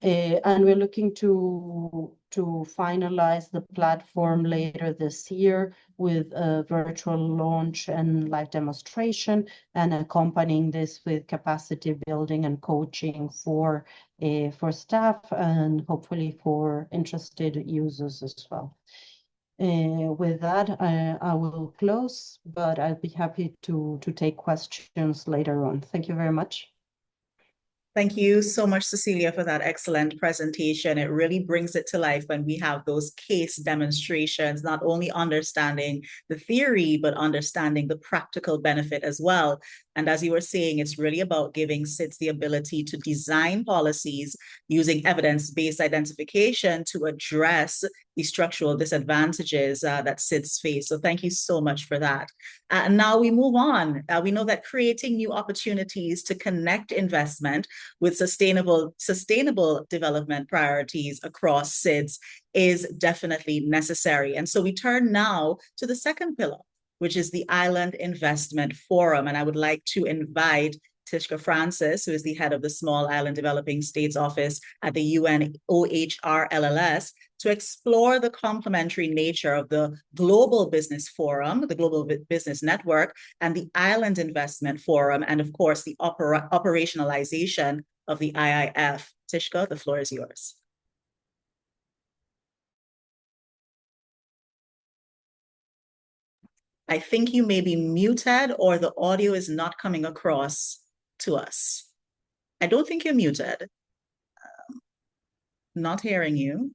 And we're looking to finalize the platform later this year with a virtual launch and live demonstration, and accompanying this with capacity building and coaching for staff and hopefully for interested users as well. With that, I will close, but I'll be happy to take questions later on. Thank you very much. Thank you so much, Cecilia, for that excellent presentation. It really brings it to life when we have those case demonstrations, not only understanding the theory, but understanding the practical benefit as well. And as you were saying, it's really about giving SIDS the ability to design policies using evidence-based identification to address the structural disadvantages that SIDS face. So thank you so much for that. And now we move on. We know that creating new opportunities to connect investment with sustainable development priorities across SIDS is definitely necessary. And so we turn now to the second pillar, which is the Island Investment Forum. And I would like to invite Tishka Francis, who is the head of the Small Island Developing States Office at the UN OHRLLS, to explore the complementary nature of the Global Business Forum, the Global Business Network, and the Island Investment Forum, and of course, the operationalization of the IIF. Tishka, the floor is yours. I think you may be muted or the audio is not coming across to us. I don't think you're muted. Not hearing you.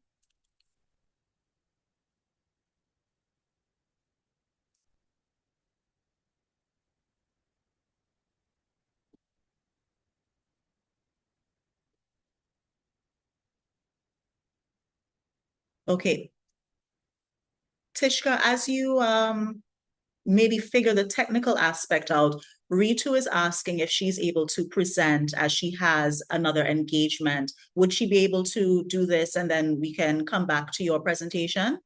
Okay. Tishka, as you maybe figure the technical aspect out, Ritu is asking if she's able to present as she has another engagement. Would she be able to do this and then we can come back to your presentation?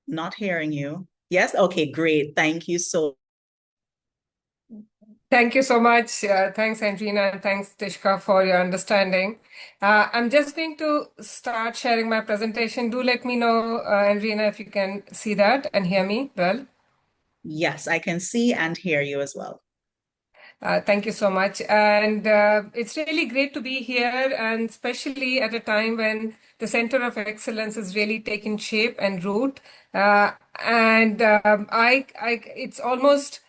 Not hearing you. Yes? Okay, great. Thank you so. Thank you so much. Thanks, Andrina, and thanks, Tishka, for your understanding. I'm just going to start sharing my presentation. Do let me know, Andrina, if you can see that and hear me well. Yes, I can see and hear you as well. Thank you so much. And it's really great to be here, and especially at a time when the Center of Excellence is really taking shape and root. It's almost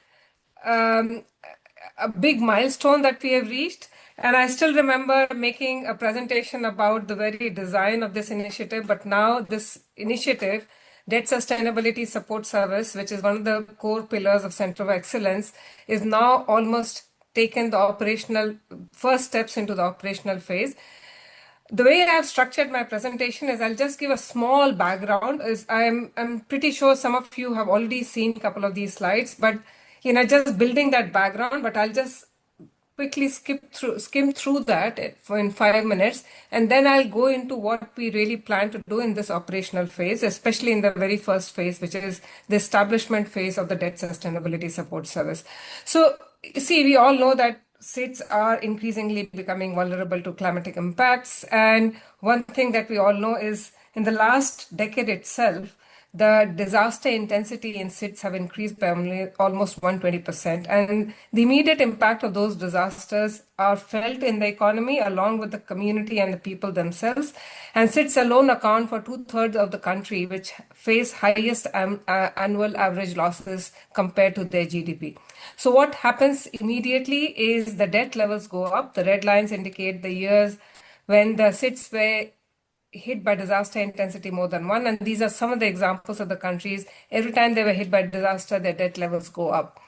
a big milestone that we have reached. And I still remember making a presentation about the very design of this initiative, but now this initiative, Debt Sustainability Support Service, which is one of the core pillars of Center of Excellence, is now almost taken the operational first steps into the operational phase. The way I have structured my presentation is I'll just give a small background. I'm pretty sure some of you have already seen a couple of these slides, but just building that background, but I'll just quickly skim through that in 5 minutes, and then I'll go into what we really plan to do in this operational phase, especially in the very first phase, which is the establishment phase of the Debt Sustainability Support Service. So, see, we all know that SIDS are increasingly becoming vulnerable to climatic impacts, and one thing that we all know is in the last decade itself, the disaster intensity in SIDS have increased by almost 120%. And the immediate impact of those disasters are felt in the economy along with the community and the people themselves. And SIDS alone account for 2/3 of the country, which face highest annual average losses compared to their GDP. So what happens immediately is the debt levels go up. The red lines indicate the years when the SIDS were hit by disaster intensity more than one. And these are some of the examples of the countries. Every time they were hit by disaster, their debt levels go up.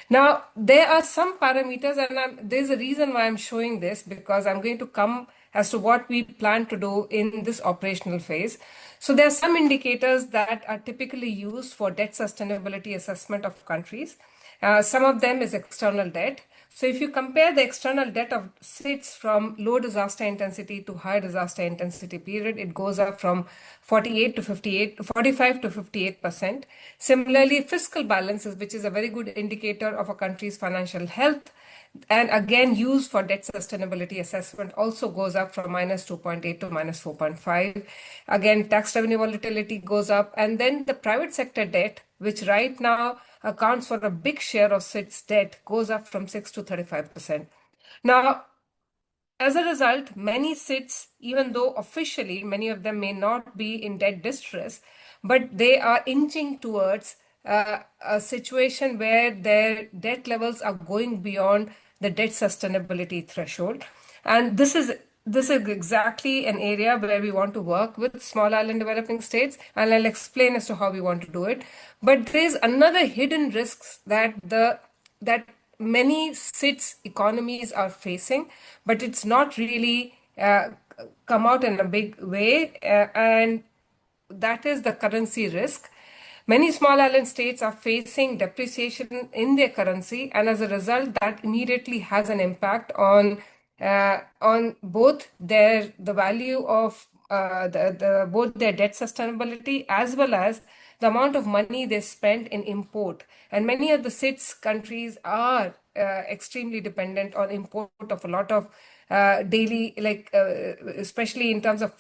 Now, there are some parameters, and there's a reason why I'm showing this, because I'm going to come as to what we plan to do in this operational phase. So there are some indicators that are typically used for debt sustainability assessment of countries. Some of them is external debt. So if you compare the external debt of SIDS from low disaster intensity to high disaster intensity period, it goes up from 48 to 58, 45 to 58%. Similarly, fiscal balances, which is a very good indicator of a country's financial health, and again used for debt sustainability assessment, also goes up from -2.8 to -4.5. Again, tax revenue volatility goes up, and then the private sector debt, which right now accounts for a big share of SIDS debt, goes up from 6 to 35%. Now, as a result, many SIDS, even though officially many of them may not be in debt distress, but they are inching towards a situation where their debt levels are going beyond the debt sustainability threshold. And this is exactly an area where we want to work with small island developing states, and I'll explain as to how we want to do it. But there's another hidden risks that many SIDS economies are facing, but it's not really come out in a big way, and that is the currency risk. Many small island states are facing depreciation in their currency, and as a result, that immediately has an impact on both the value of both their debt sustainability as well as the amount of money they spend in import. And many of the SIDS countries are extremely dependent on import of a lot of daily, especially in terms of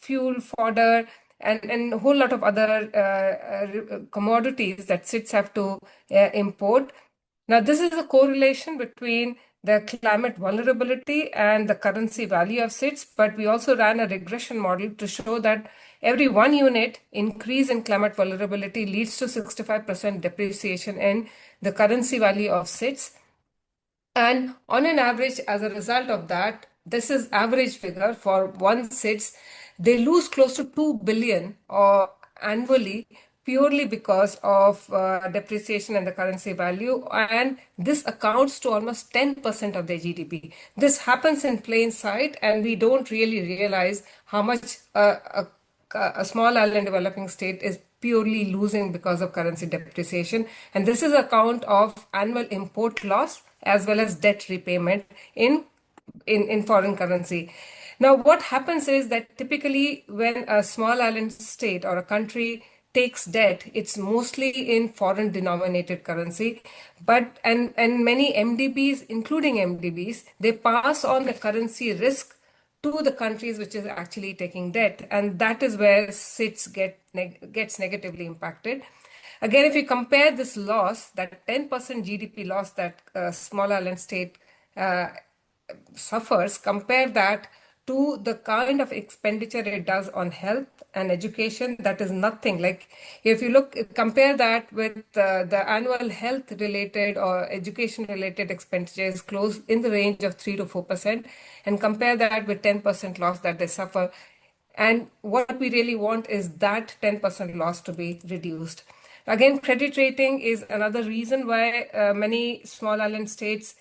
fuel, fodder, and a whole lot of other commodities that SIDS have to import. Now, this is a correlation between the climate vulnerability and the currency value of SIDS, but we also ran a regression model to show that every 1 unit increase in climate vulnerability leads to 65% depreciation in the currency value of SIDS. And on an average, as a result of that, this is average figure for one SIDS, they lose close to 2 billion annually purely because of depreciation in the currency value, and this accounts to almost 10% of their GDP. This happens in plain sight, and we don't really realize how much a small island developing state is purely losing because of currency depreciation. And this is account of annual import loss as well as debt repayment in foreign currency. Now, what happens is that typically when a small island state or a country takes debt, it's mostly in foreign denominated currency. But and many MDBs, including MDBs, they pass on the currency risk to the countries which is actually taking debt, and that is where SIDS gets negatively impacted. Again, if you compare this loss, that 10% GDP loss that a small island state suffers, compare that to the kind of expenditure it does on health and education, that is nothing. Like if you compare that with the annual health related or education related expenditures close in the range of 3 to 4%, and compare that with 10% loss that they suffer. And what we really want is that 10% loss to be reduced. Again, credit rating is another reason why many small island states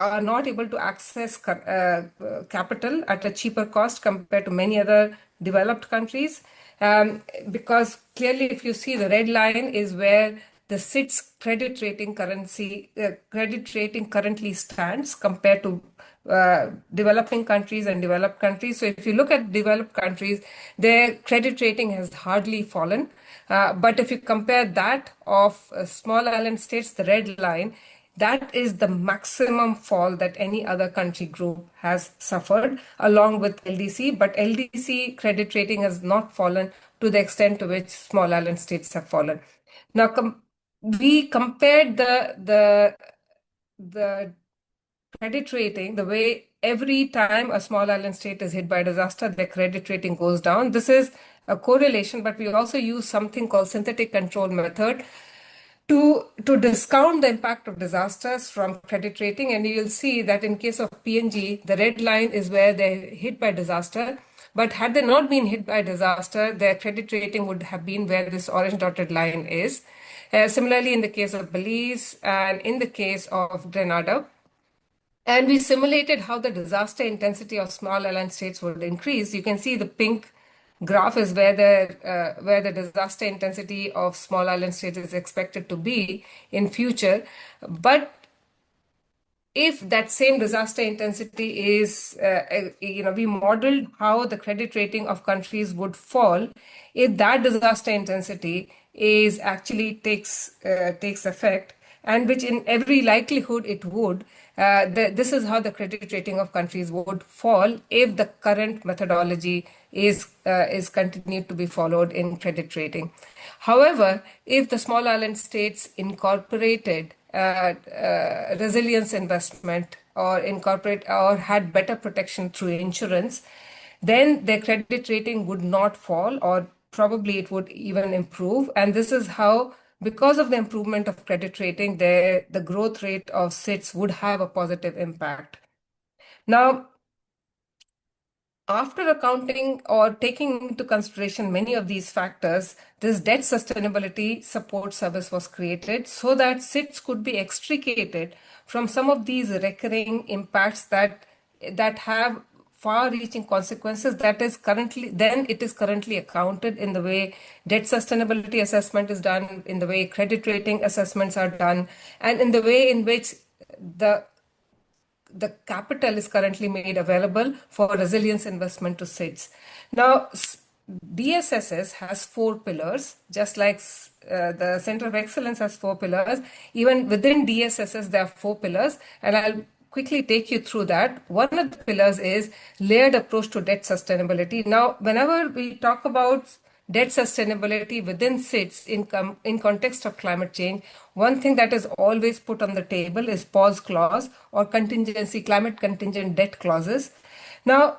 are not able to access capital at a cheaper cost compared to many other developed countries. Because clearly, if you see, the red line is where the SIDS credit rating currently stands compared to developing countries and developed countries. So if you look at developed countries, their credit rating has hardly fallen. But if you compare that of small island states, the red line, that is the maximum fall that any other country group has suffered, along with LDC. But LDC credit rating has not fallen to the extent to which small island states have fallen. Now, we compared the credit rating, the way every time a small island state is hit by a disaster, their credit rating goes down. This is a correlation, but we also use something called synthetic control method to discount the impact of disasters from credit rating. And you will see that in case of PNG, the red line is where they're hit by disaster. But had they not been hit by disaster, their credit rating would have been where this orange dotted line is. Similarly, in the case of Belize and in the case of Grenada. And we simulated how the disaster intensity of small island states would increase. You can see the pink graph is where the disaster intensity of small island states is expected to be in future. But if that same disaster intensity is, we modeled how the credit rating of countries would fall if that disaster intensity is actually takes effect, and which in every likelihood it would. This is how the credit rating of countries would fall if the current methodology is continued to be followed in credit rating. However, if the small island states incorporated resilience investment or had better protection through insurance, then their credit rating would not fall, or probably it would even improve. And this is how, because of the improvement of credit rating, the growth rate of SIDS would have a positive impact. Now, after accounting or taking into consideration many of these factors, this debt sustainability support service was created so that SIDS could be extricated from some of these recurring impacts that have far-reaching consequences. It is currently accounted in the way debt sustainability assessment is done, in the way credit rating assessments are done, and in the way in which the capital is currently made available for resilience investment to SIDS. Now, DSSS has 4 pillars, just like the Center of Excellence has 4 pillars. Even within DSSS, there are 4 pillars, and I'll quickly take you through that. One of the pillars is layered approach to debt sustainability. Now, whenever we talk about debt sustainability within SIDS in context of climate change, one thing that is always put on the table is pause clause or contingency, climate contingent debt clauses. Now,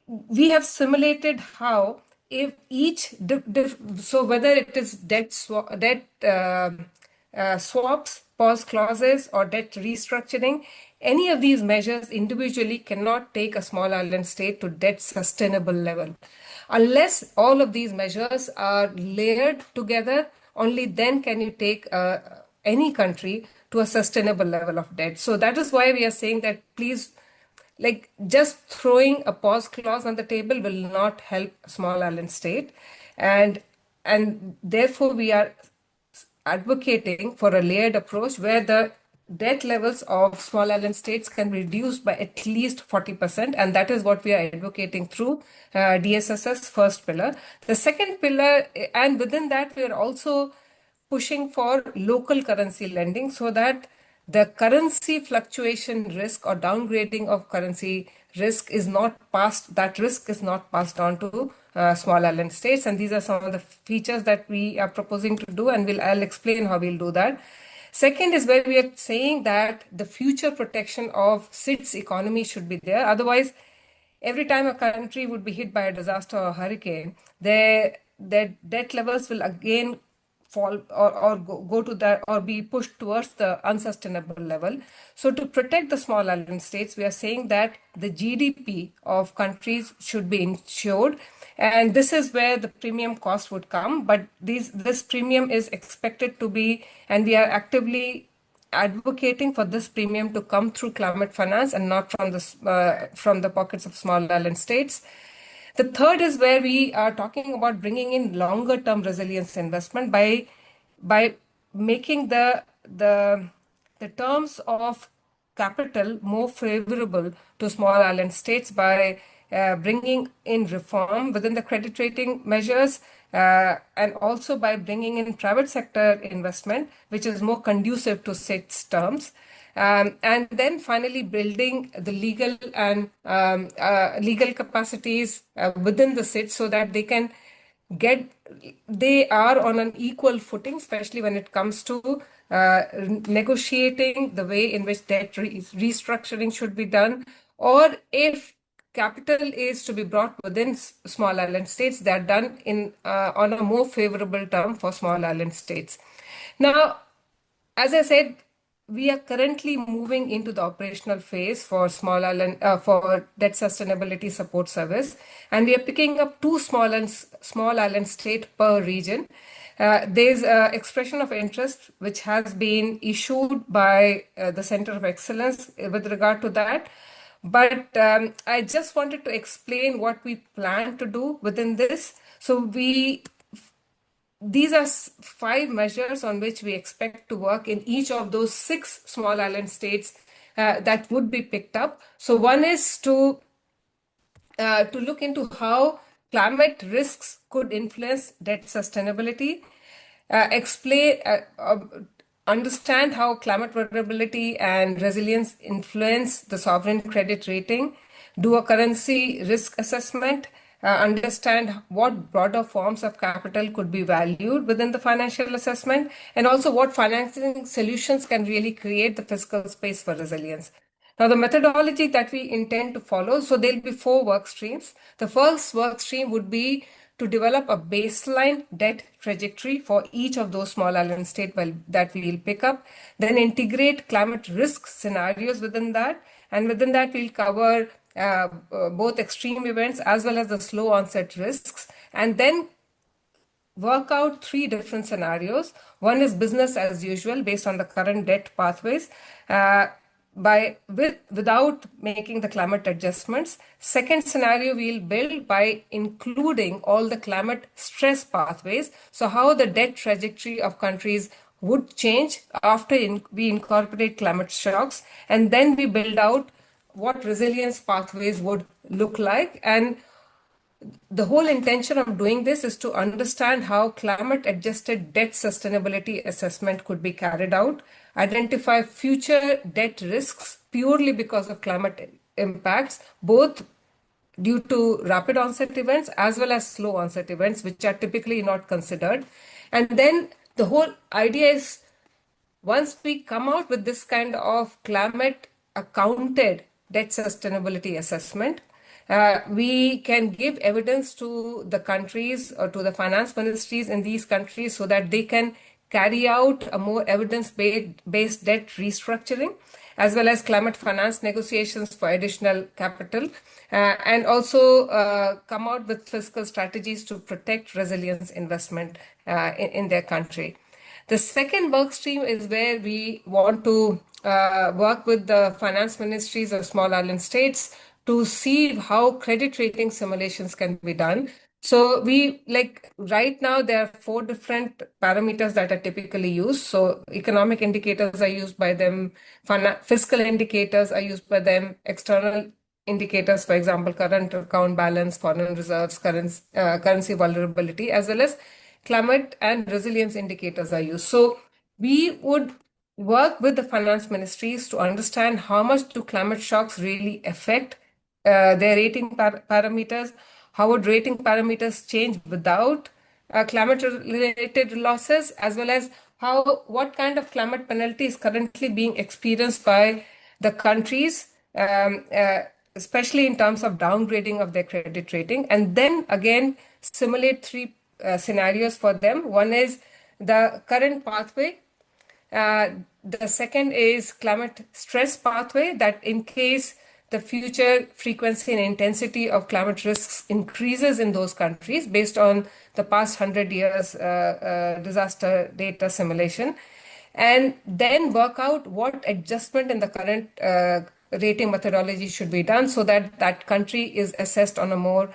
we have simulated how if each, so whether it is debt swaps, pause clauses, or debt restructuring, any of these measures individually cannot take a small island state to debt sustainable level. Unless all of these measures are layered together, only then can you take any country to a sustainable level of debt. So that is why we are saying that please, like, just throwing a pause clause on the table will not help a small island state, and therefore we are advocating for a layered approach where the debt levels of small island states can be reduced by at least 40%, and that is what we are advocating through DSSS first pillar. The second pillar, and within that, we are also pushing for local currency lending so that the currency fluctuation risk or downgrading of currency risk is not passed, that risk is not passed on to small island states. And these are some of the features that we are proposing to do, and I'll explain how we'll do that. Second is where we are saying that the future protection of SIDS economy should be there. Otherwise, every time a country would be hit by a disaster or hurricane, their debt levels will again fall or go to that or be pushed towards the unsustainable level. So to protect the small island states, we are saying that the GDP of countries should be insured, and this is where the premium cost would come. But this premium is expected to be, and we are actively advocating for this premium to come through climate finance and not from the pockets of small island states. The third is where we are talking about bringing in longer term resilience investment by making the terms of capital more favorable to small island states by bringing in reform within the credit rating measures, and also by bringing in private sector investment, which is more conducive to SIDS terms. And then finally building the legal and legal capacities within the SIDS so that they are on an equal footing, especially when it comes to negotiating the way in which debt restructuring should be done, or if capital is to be brought within small island states, they are done on a more favorable term for small island states. Now, as I said, we are currently moving into the operational phase for small island debt sustainability support service, and we are picking up 2 small island state per region. There's an expression of interest which has been issued by the Center of Excellence with regard to that. But I just wanted to explain what we plan to do within this. So these are 5 measures on which we expect to work in each of those 6 small island states that would be picked up. So one is to look into how climate risks could influence debt sustainability, understand how climate vulnerability and resilience influence the sovereign credit rating, do a currency risk assessment, understand what broader forms of capital could be valued within the financial assessment, and also what financing solutions can really create the fiscal space for resilience. Now, the methodology that we intend to follow, so there'll be 4 work streams. The first work stream would be to develop a baseline debt trajectory for each of those small island states that we will pick up, then integrate climate risk scenarios within that, and within that we'll cover both extreme events as well as the slow onset risks, and then work out 3 different scenarios. One is business as usual based on the current debt pathways, without making the climate adjustments. Second scenario we'll build by including all the climate stress pathways. So how the debt trajectory of countries would change after we incorporate climate shocks, and then we build out what resilience pathways would look like. And the whole intention of doing this is to understand how climate adjusted debt sustainability assessment could be carried out, identify future debt risks purely because of climate impacts, both due to rapid onset events as well as slow onset events, which are typically not considered. And then the whole idea is, once we come out with this kind of climate accounted debt sustainability assessment, we can give evidence to the countries or to the finance ministries in these countries so that they can carry out a more evidence-based debt restructuring, as well as climate finance negotiations for additional capital, and also come out with fiscal strategies to protect resilience investment in their country. The second work stream is where we want to work with the finance ministries of small island states to see how credit rating simulations can be done. So right now there are 4 different parameters that are typically used. So economic indicators are used by them, fiscal indicators are used by them, external indicators, for example, current account balance, foreign reserves, currency vulnerability, as well as climate and resilience indicators are used. So we would work with the finance ministries to understand how much do climate shocks really affect their rating parameters, how would rating parameters change without climate-related losses, as well as what kind of climate penalty is currently being experienced by the countries, especially in terms of downgrading of their credit rating, and then again simulate 3 scenarios for them. One is the current pathway. The second is climate stress pathway, that in case the future frequency and intensity of climate risks increases in those countries based on the past 100 years disaster data simulation, and then work out what adjustment in the current rating methodology should be done so that that country is assessed on a more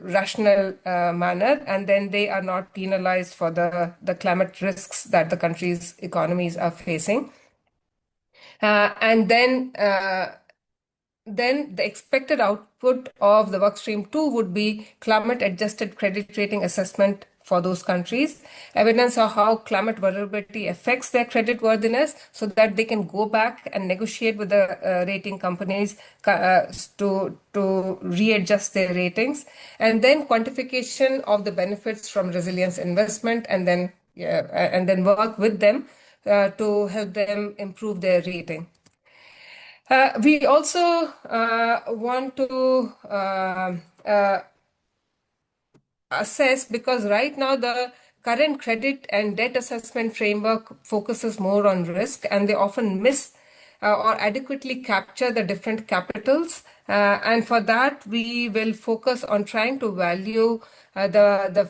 rational manner, and then they are not penalized for the climate risks that the country's economies are facing. And then the expected output of the workstream 2 would be climate adjusted credit rating assessment for those countries, evidence of how climate vulnerability affects their credit worthiness so that they can go back and negotiate with the rating companies to readjust their ratings, and then quantification of the benefits from resilience investment, and then work with them to help them improve their rating. We also want to assess, because right now the current credit and debt assessment framework focuses more on risk, and they often miss or adequately capture the different capitals. And for that, we will focus on trying to value the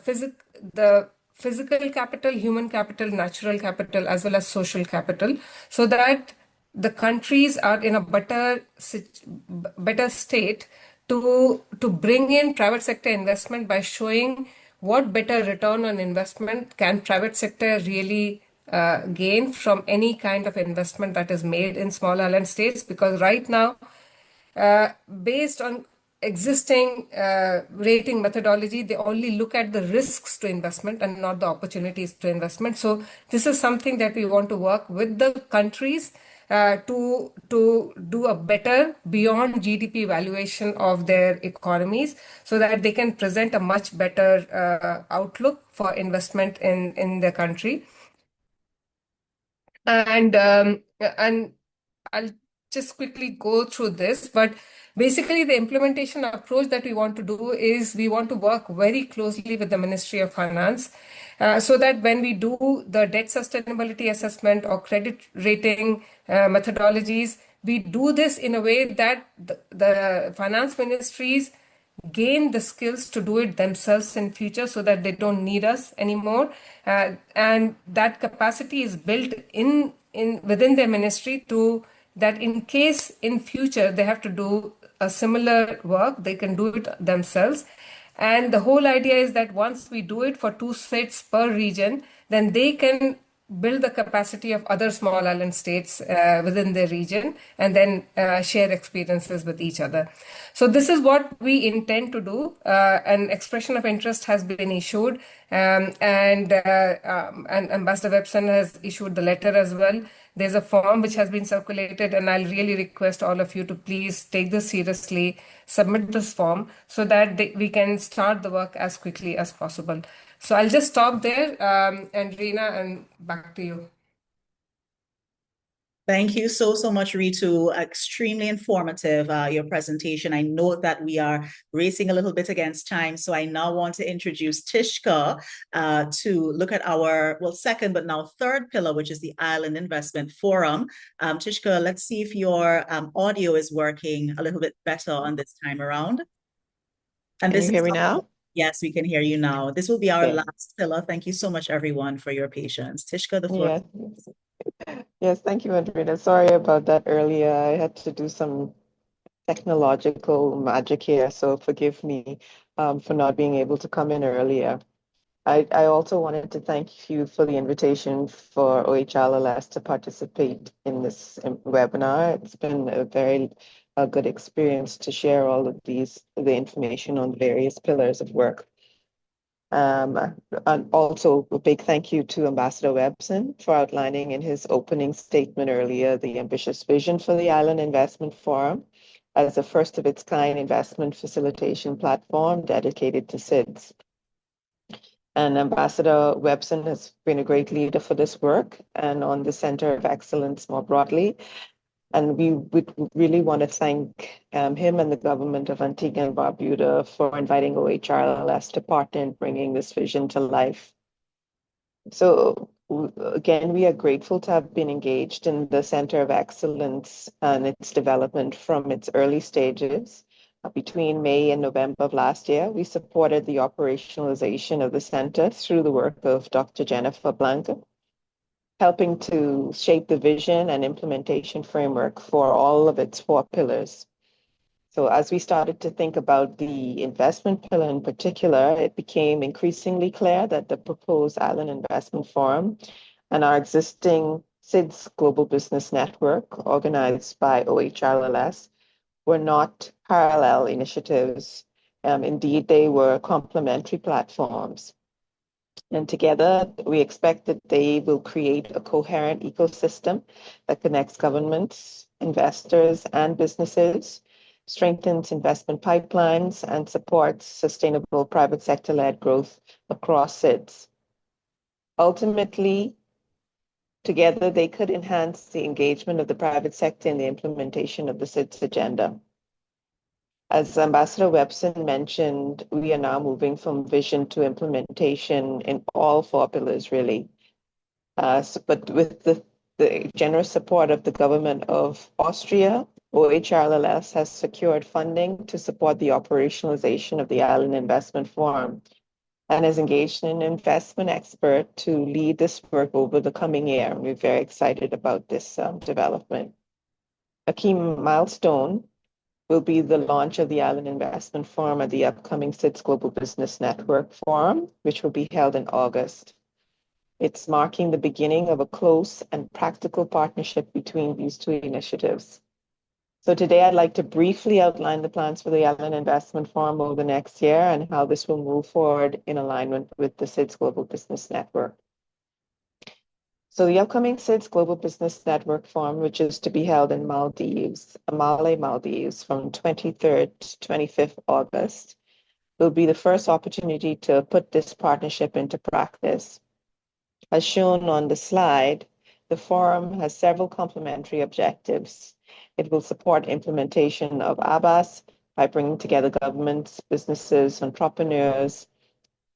physical capital, human capital, natural capital, as well as social capital, so that the countries are in a better state to bring in private sector investment by showing what better return on investment can private sector really gain from any kind of investment that is made in small island states. Because right now, based on existing rating methodology, they only look at the risks to investment and not the opportunities to investment. So this is something that we want to work with the countries to do a better beyond GDP valuation of their economies, so that they can present a much better outlook for investment in the country. And I'll just quickly go through this, but basically the implementation approach that we want to do is we want to work very closely with the Ministry of Finance, so that when we do the debt sustainability assessment or credit rating methodologies, we do this in a way that the finance ministries gain the skills to do it themselves in future, so that they don't need us anymore, and that capacity is built in within their ministry, to that in case in future they have to do a similar work, they can do it themselves. And the whole idea is that once we do it for 2 states per region, then they can build the capacity of other small island states within their region, and then share experiences with each other. So this is what we intend to do. An expression of interest has been issued, and Ambassador Webson has issued the letter as well. There's a form which has been circulated, and I'll really request all of you to please take this seriously, submit this form, so that we can start the work as quickly as possible. So I'll just stop there, and Reena, and back to you. Thank you so much, Ritu. Extremely informative, your presentation. I know that we are racing a little bit against time, so I now want to introduce Tishka to look at our, well, second, but now third pillar, which is the Island Investment Forum. Tishka, let's see if your audio is working a little bit better on this time around. And Can this you hear is me now? Yes, we can hear you now. This will be our Okay. last pillar. Thank you so much, everyone, for your patience. Tishka, the floor. Yes. Yes, thank you, Andrea. Sorry about that earlier. I had to do some technological magic here, so forgive me for not being able to come in earlier. I also wanted to thank you for the invitation for OHLLS to participate in this webinar. It's been a very good experience to share all of the information on various pillars of work. And also a big thank you to Ambassador Webson for outlining in his opening statement earlier the ambitious vision for the Island Investment Forum as a first of its kind investment facilitation platform dedicated to SIDS. And Ambassador Webson has been a great leader for this work and on the Center of Excellence more broadly. And we would really want to thank him and the government of Antigua and Barbuda for inviting OHRLS to partner in bringing this vision to life. So again, we are grateful to have been engaged in the Center of Excellence and its development from its early stages. Between May and November of last year, we supported the operationalization of the center through the work of Dr. Jennifer Blanca, helping to shape the vision and implementation framework for all of its 4 pillars. So as we started to think about the investment pillar in particular, it became increasingly clear that the proposed Island Investment Forum and our existing SIDS Global Business Network, organized by OHRLS, were not parallel initiatives. Indeed, they were complementary platforms. And together, we expect that they will create a coherent ecosystem that connects governments, investors, and businesses, strengthens investment pipelines, and supports sustainable private sector-led growth across SIDS. Ultimately, together, they could enhance the engagement of the private sector in the implementation of the SIDS agenda. As Ambassador Webson mentioned, we are now moving from vision to implementation in all 4 pillars, really. But with the generous support of the government of Austria, OHRLS has secured funding to support the operationalization of the Island Investment Forum and has engaged an investment expert to lead this work over the coming year. We're very excited about this development. A key milestone will be the launch of the Island Investment Forum at the upcoming SIDS Global Business Network Forum, which will be held in August. It's marking the beginning of a close and practical partnership between these 2 initiatives. So today I'd like to briefly outline the plans for the Island Investment Forum over the next year and how this will move forward in alignment with the SIDS Global Business Network. So the upcoming SIDS Global Business Network Forum, which is to be held in Maldives, Maldives, from 23rd to 25th August, will be the first opportunity to put this partnership into practice. As shown on the slide, the forum has several complementary objectives. It will support implementation of ABAS by bringing together governments, businesses, entrepreneurs,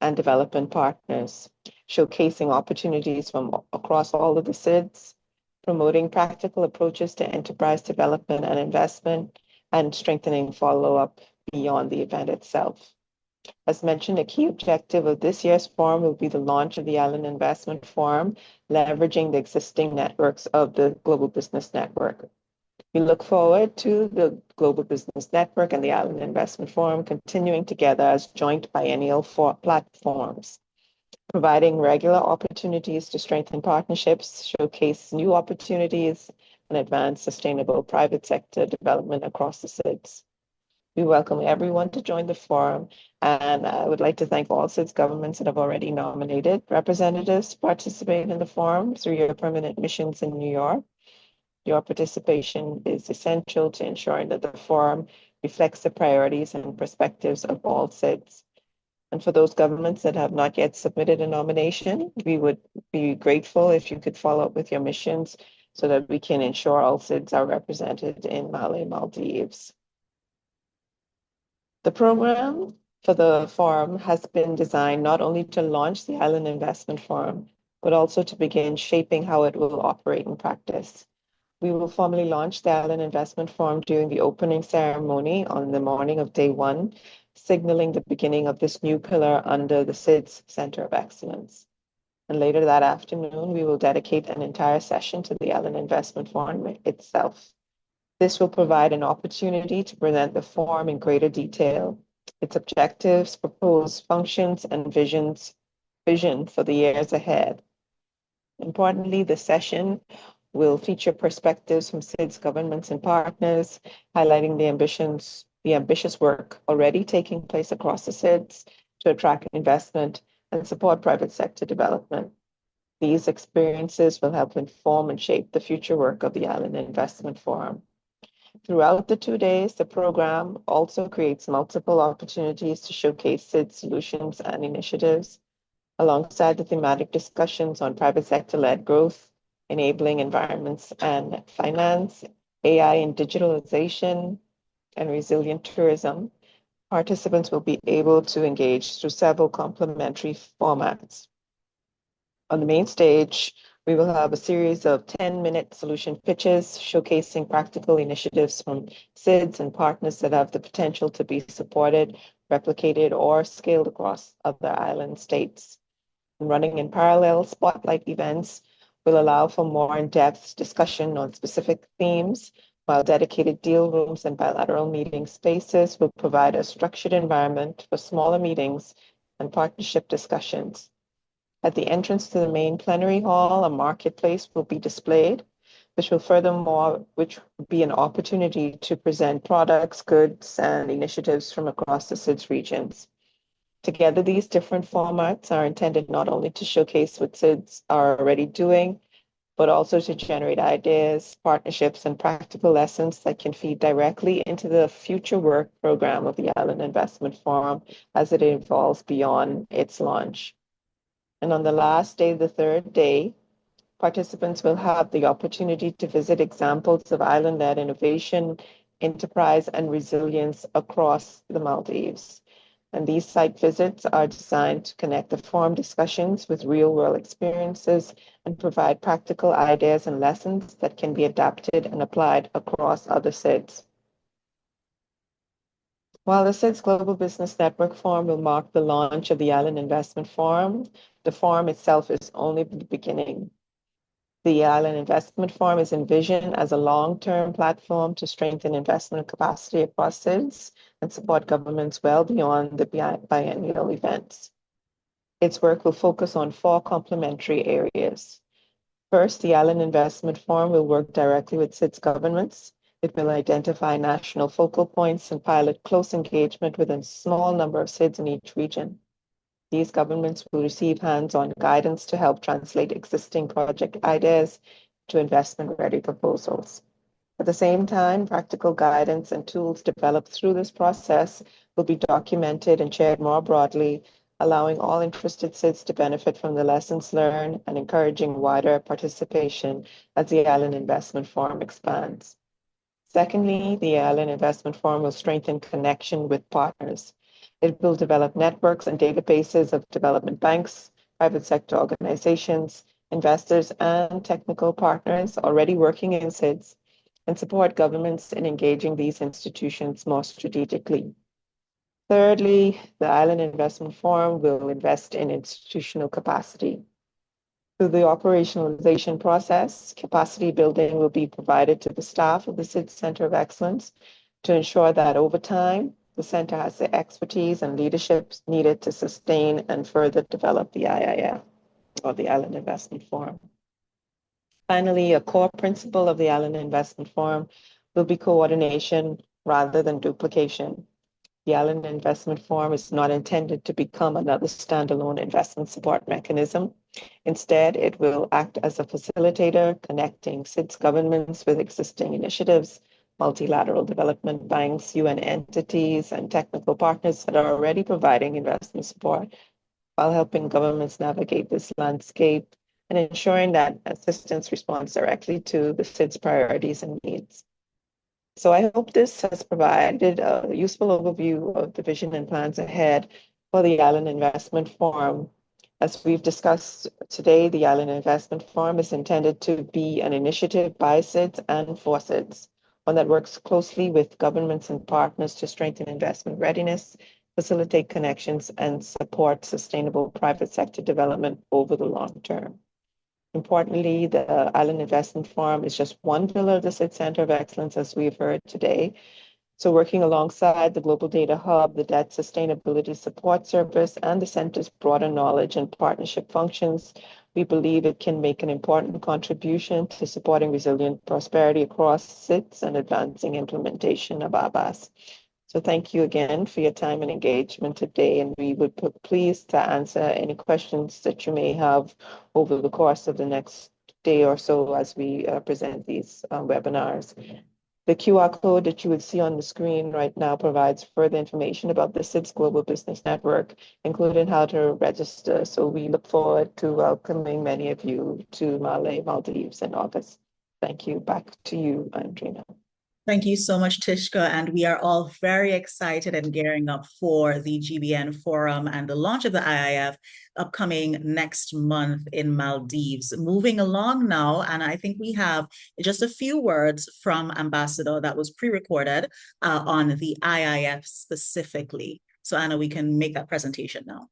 and development partners, showcasing opportunities from across all of the SIDS, promoting practical approaches to enterprise development and investment, and strengthening follow-up beyond the event itself. As mentioned, a key objective of this year's forum will be the launch of the Island Investment Forum, leveraging the existing networks of the Global Business Network. We look forward to the Global Business Network and the Island Investment Forum continuing together as joint biennial platforms, providing regular opportunities to strengthen partnerships, showcase new opportunities, and advance sustainable private sector development across the SIDS. We welcome everyone to join the forum, and I would like to thank all SIDS governments that have already nominated representatives to participate in the forum through your permanent missions in New York. Your participation is essential to ensuring that the forum reflects the priorities and perspectives of all SIDS. And for those governments that have not yet submitted a nomination, we would be grateful if you could follow up with your missions so that we can ensure all SIDS are represented in Maldives. The program for the forum has been designed not only to launch the Island Investment Forum, but also to begin shaping how it will operate in practice. We will formally launch the Island Investment Forum during the opening ceremony on the morning of day one, signaling the beginning of this new pillar under the SIDS Center of Excellence. And later that afternoon, we will dedicate an entire session to the Island Investment Forum itself. This will provide an opportunity to present the forum in greater detail, its objectives, proposed functions, and vision for the years ahead. Importantly, the session will feature perspectives from SIDS governments and partners, highlighting the ambitious work already taking place across the SIDS to attract investment and support private sector development. These experiences will help inform and shape the future work of the Island Investment Forum. Throughout the 2 days, the program also creates multiple opportunities to showcase SIDS solutions and initiatives, alongside the thematic discussions on private sector-led growth, enabling environments and finance, AI and digitalization, and resilient tourism. Participants will be able to engage through several complementary formats. On the main stage, we will have a series of 10-minute solution pitches showcasing practical initiatives from SIDS and partners that have the potential to be supported, replicated, or scaled across other island states. And running in parallel, spotlight events will allow for more in-depth discussion on specific themes, while dedicated deal rooms and bilateral meeting spaces will provide a structured environment for smaller meetings and partnership discussions. At the entrance to the main plenary hall, a marketplace will be displayed, which will be an opportunity to present products, goods, and initiatives from across the SIDS regions. Together, these different formats are intended not only to showcase what SIDS are already doing, but also to generate ideas, partnerships, and practical lessons that can feed directly into the future work program of the Island Investment Forum as it evolves beyond its launch. And on the last day, the third day, participants will have the opportunity to visit examples of island-led innovation, enterprise, and resilience across the Maldives. And these site visits are designed to connect the forum discussions with real-world experiences and provide practical ideas and lessons that can be adapted and applied across other SIDS. While the SIDS Global Business Network Forum will mark the launch of the Island Investment Forum, the forum itself is only the beginning. The Island Investment Forum is envisioned as a long-term platform to strengthen investment capacity across SIDS and support governments well beyond the biennial events. Its work will focus on 4 complementary areas. First, the Island Investment Forum will work directly with SIDS governments. It will identify national focal points and pilot close engagement with a small number of SIDS in each region. These governments will receive hands-on guidance to help translate existing project ideas to investment-ready proposals. At the same time, practical guidance and tools developed through this process will be documented and shared more broadly, allowing all interested SIDS to benefit from the lessons learned and encouraging wider participation as the Island Investment Forum expands. Secondly, the Island Investment Forum will strengthen connection with partners. It will develop networks and databases of development banks, private sector organizations, investors, and technical partners already working in SIDS, and support governments in engaging these institutions more strategically. Thirdly, the Island Investment Forum will invest in institutional capacity. Through the operationalization process, capacity building will be provided to the staff of the SIDS Center of Excellence to ensure that over time, the center has the expertise and leadership needed to sustain and further develop the IIF, or the Island Investment Forum. Finally, a core principle of the Island Investment Forum will be coordination rather than duplication. The Island Investment Forum is not intended to become another standalone investment support mechanism. Instead, it will act as a facilitator, connecting SIDS governments with existing initiatives, multilateral development banks, UN entities, and technical partners that are already providing investment support, while helping governments navigate this landscape and ensuring that assistance responds directly to the SIDS priorities and needs. So I hope this has provided a useful overview of the vision and plans ahead for the Island Investment Forum. As we've discussed today, the Island Investment Forum is intended to be an initiative by SIDS and for SIDS, one that works closely with governments and partners to strengthen investment readiness, facilitate connections, and support sustainable private sector development over the long term. Importantly, the Island Investment Forum is just one pillar of the SIDS Center of Excellence, as we've heard today. So working alongside the Global Data Hub, the Debt Sustainability Support Service, and the Center's broader knowledge and partnership functions, we believe it can make an important contribution to supporting resilient prosperity across SIDS and advancing implementation of ABAS. So thank you again for your time and engagement today, and we would be pleased to answer any questions that you may have over the course of the next day or so as we present these webinars. The QR code that you would see on the screen right now provides further information about the SIDS Global Business Network, including how to register. So we look forward to welcoming many of you to Malé, Maldives in August. Thank you. Back to you, Andrina. Thank you so much, Tishka. And we are all very excited and gearing up for the GBN Forum and the launch of the IIF upcoming next month in Maldives. Moving along now, and I think we have just a few words from Ambassador that was pre-recorded on the IIF specifically. So Anna, we can make that presentation now.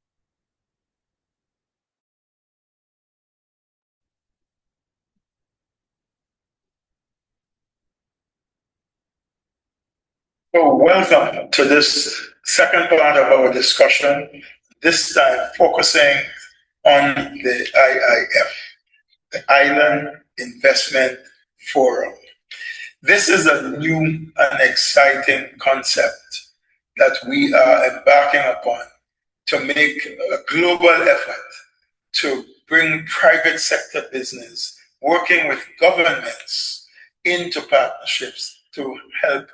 So welcome to this second part of our discussion, this time focusing on the IIF, the Island Investment Forum. This is a new and exciting concept that we are embarking upon to make a global effort to bring private sector business working with governments into partnerships to help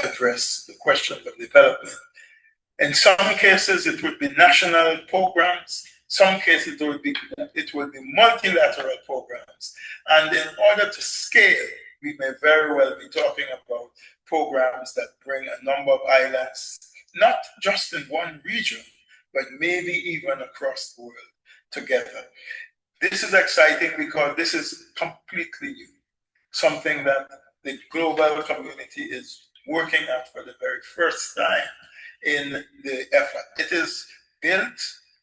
address the question of development. In some cases, it would be national programs. Some cases, it would be multilateral programs. And in order to scale, we may very well be talking about programs that bring a number of islands, not just in one region, but maybe even across the world together. This is exciting because this is completely new, something that the global community is working at for the very first time in the effort. It is built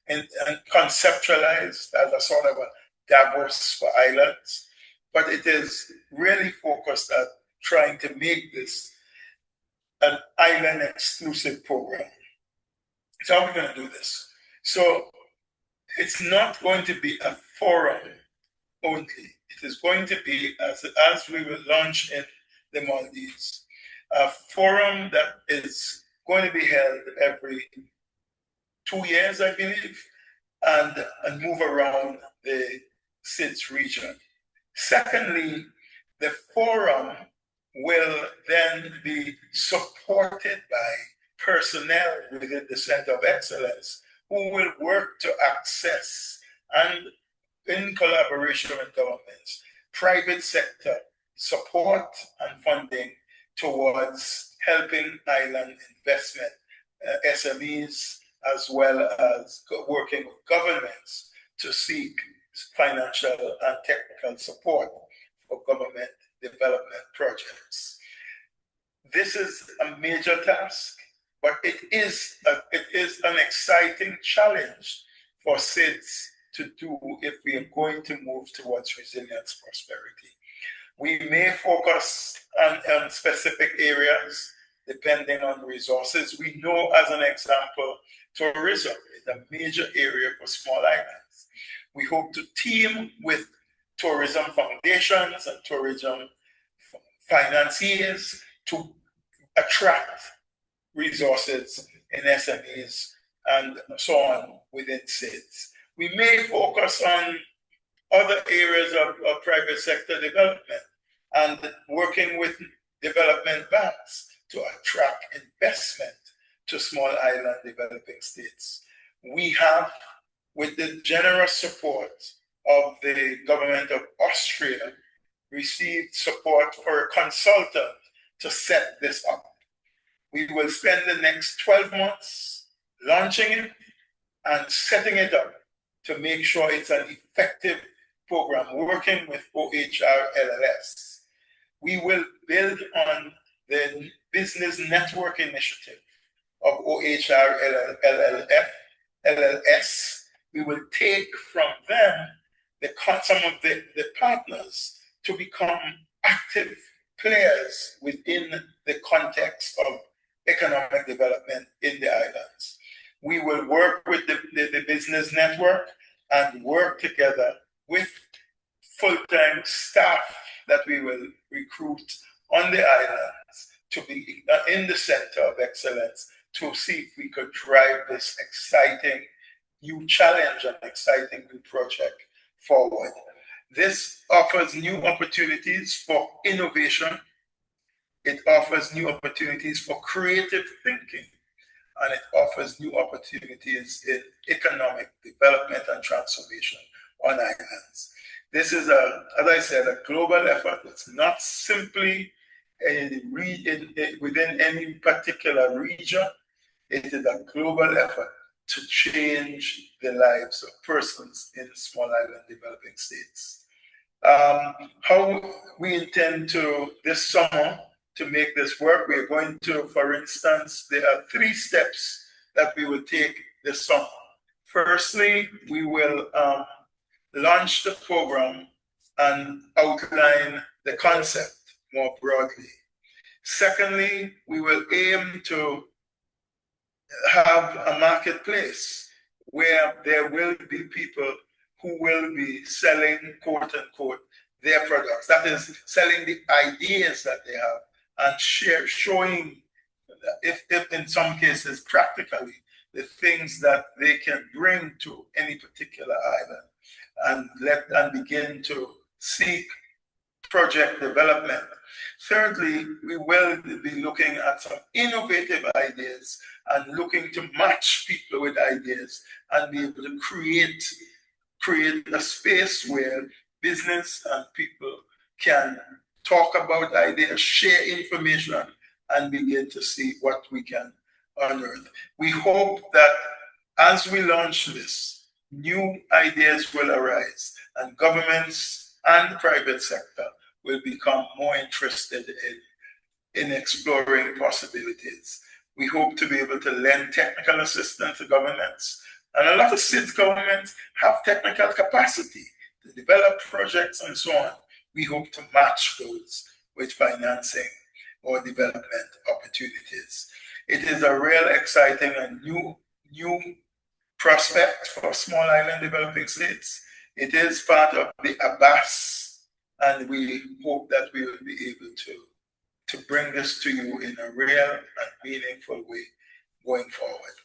and conceptualized as a sort of a Davos for islands, but it is really focused at trying to make this an island exclusive program. So how are we going to do this? So it's not going to be a forum only. It is going to be, as we will launch in the Maldives, a forum that is going to be held every 2 years, I believe, and move around the SIDS region. Secondly, the forum will then be supported by personnel within the Center of Excellence who will work to access and, in collaboration with governments, private sector support and funding towards helping island investment, SMEs, as well as working with governments to seek financial and technical support for government development projects. This is a major task, but it is an exciting challenge for SIDS to do if we are going to move towards resilience prosperity. We may focus on specific areas depending on resources. We know, as an example, tourism is a major area for small islands. We hope to team with tourism foundations and tourism financiers to attract resources in SMEs and so on within SIDS. We may focus on other areas of private sector development and working with development banks to attract investment to small island developing states. We have, with the generous support of the government of Austria received support for a consultant to set this up. We will spend the next 12 months launching it and setting it up to make sure it's an effective program working with OHR-LLS. We will build on the business network initiative of OHR-LLS. We will take from them some of the partners to become active players within the context of economic development in the islands. We will work with the business network and work together with full-time staff that we will recruit on the islands to be in the center of excellence to see if we could drive this exciting new challenge and exciting new project forward. This offers new opportunities for innovation. It offers new opportunities for creative thinking, and it offers new opportunities in economic development and transformation on islands. This is, as I said, a global effort. It's not simply within any particular region. It is a global effort to change the lives of persons in small island developing states. How we intend to, this summer, to make this work, we are going to, for instance, there are 3 steps that we will take this summer. Firstly, we will launch the program and outline the concept more broadly. Secondly, we will aim to have a marketplace where there will be people who will be selling, quote unquote, their products. That is, selling the ideas that they have and showing, if in some cases practically, the things that they can bring to any particular island, and begin to seek project development. Thirdly, we will be looking at some innovative ideas and looking to match people with ideas and be able to create a space where business and people can talk about ideas, share information, and begin to see what we can unearth. We hope that as we launch this, new ideas will arise and governments and the private sector will become more interested in exploring possibilities. We hope to be able to lend technical assistance to governments. And a lot of SIDS governments have technical capacity to develop projects and so on. We hope to match those with financing or development opportunities. It is a real exciting and new prospect for small island developing states. It is part of the ABAS, and we hope that we will be able to bring this to you in a real and meaningful way going forward.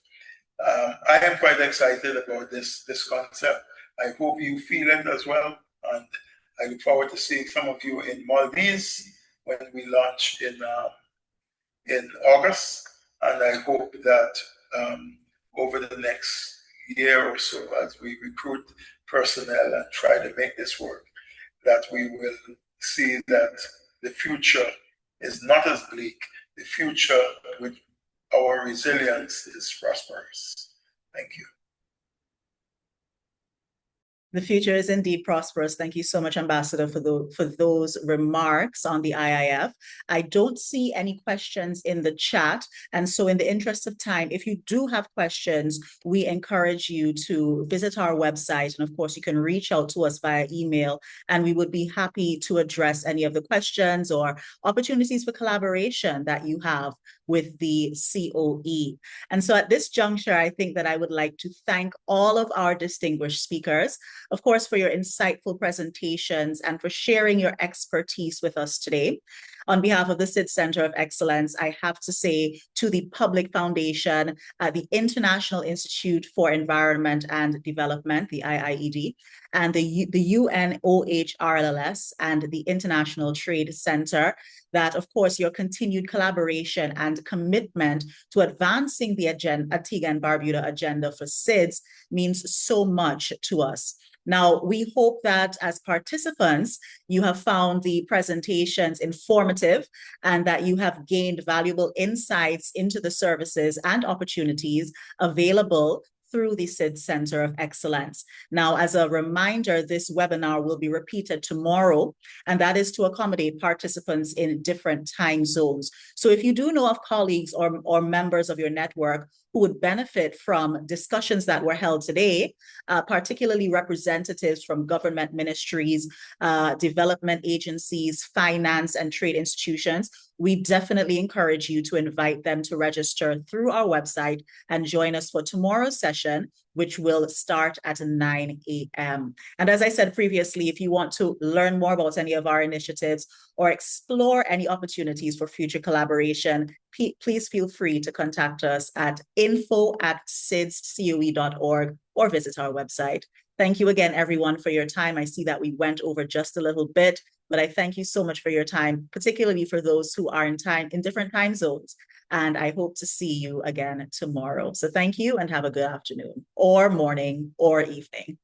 I am quite excited about this concept. I hope you feel it as well, and I look forward to seeing some of you in Maldives when we launch in August, and I hope that over the next year or so, as we recruit personnel and try to make this work, that we will see that the future is not as bleak. The future with our resilience is prosperous. Thank you. The future is indeed prosperous. Thank you so much, Ambassador, for those remarks on the IIF. I don't see any questions in the chat. And so in the interest of time, if you do have questions, we encourage you to visit our website. And of course, you can reach out to us via email, and we would be happy to address any of the questions or opportunities for collaboration that you have with the COE. And so at this juncture, I think that I would like to thank all of our distinguished speakers, of course, for your insightful presentations and for sharing your expertise with us today. On behalf of the SIDS Center of Excellence, I have to say to the Public Foundation, the International Institute for Environment and Development, the IIED, and the UNOHRLS and the International Trade Center, that, of course, your continued collaboration and commitment to advancing the Antigua and Barbuda agenda for SIDS means so much to us. Now, we hope that as participants, you have found the presentations informative and that you have gained valuable insights into the services and opportunities available through the SIDS Center of Excellence. Now, as a reminder, this webinar will be repeated tomorrow, and that is to accommodate participants in different time zones. So if you do know of colleagues or members of your network who would benefit from discussions that were held today, particularly representatives from government ministries, development agencies, finance and trade institutions, we definitely encourage you to invite them to register through our website and join us for tomorrow's session, which will start at 9 a.m. And as I said previously, if you want to learn more about any of our initiatives or explore any opportunities for future collaboration, please feel free to contact us at info@sidscoe.org or visit our website. Thank you again, everyone, for your time. I see that we went over just a little bit, but I thank you so much for your time, particularly for those who are in different time zones. And I hope to see you again tomorrow. So thank you and have a good afternoon or morning or evening.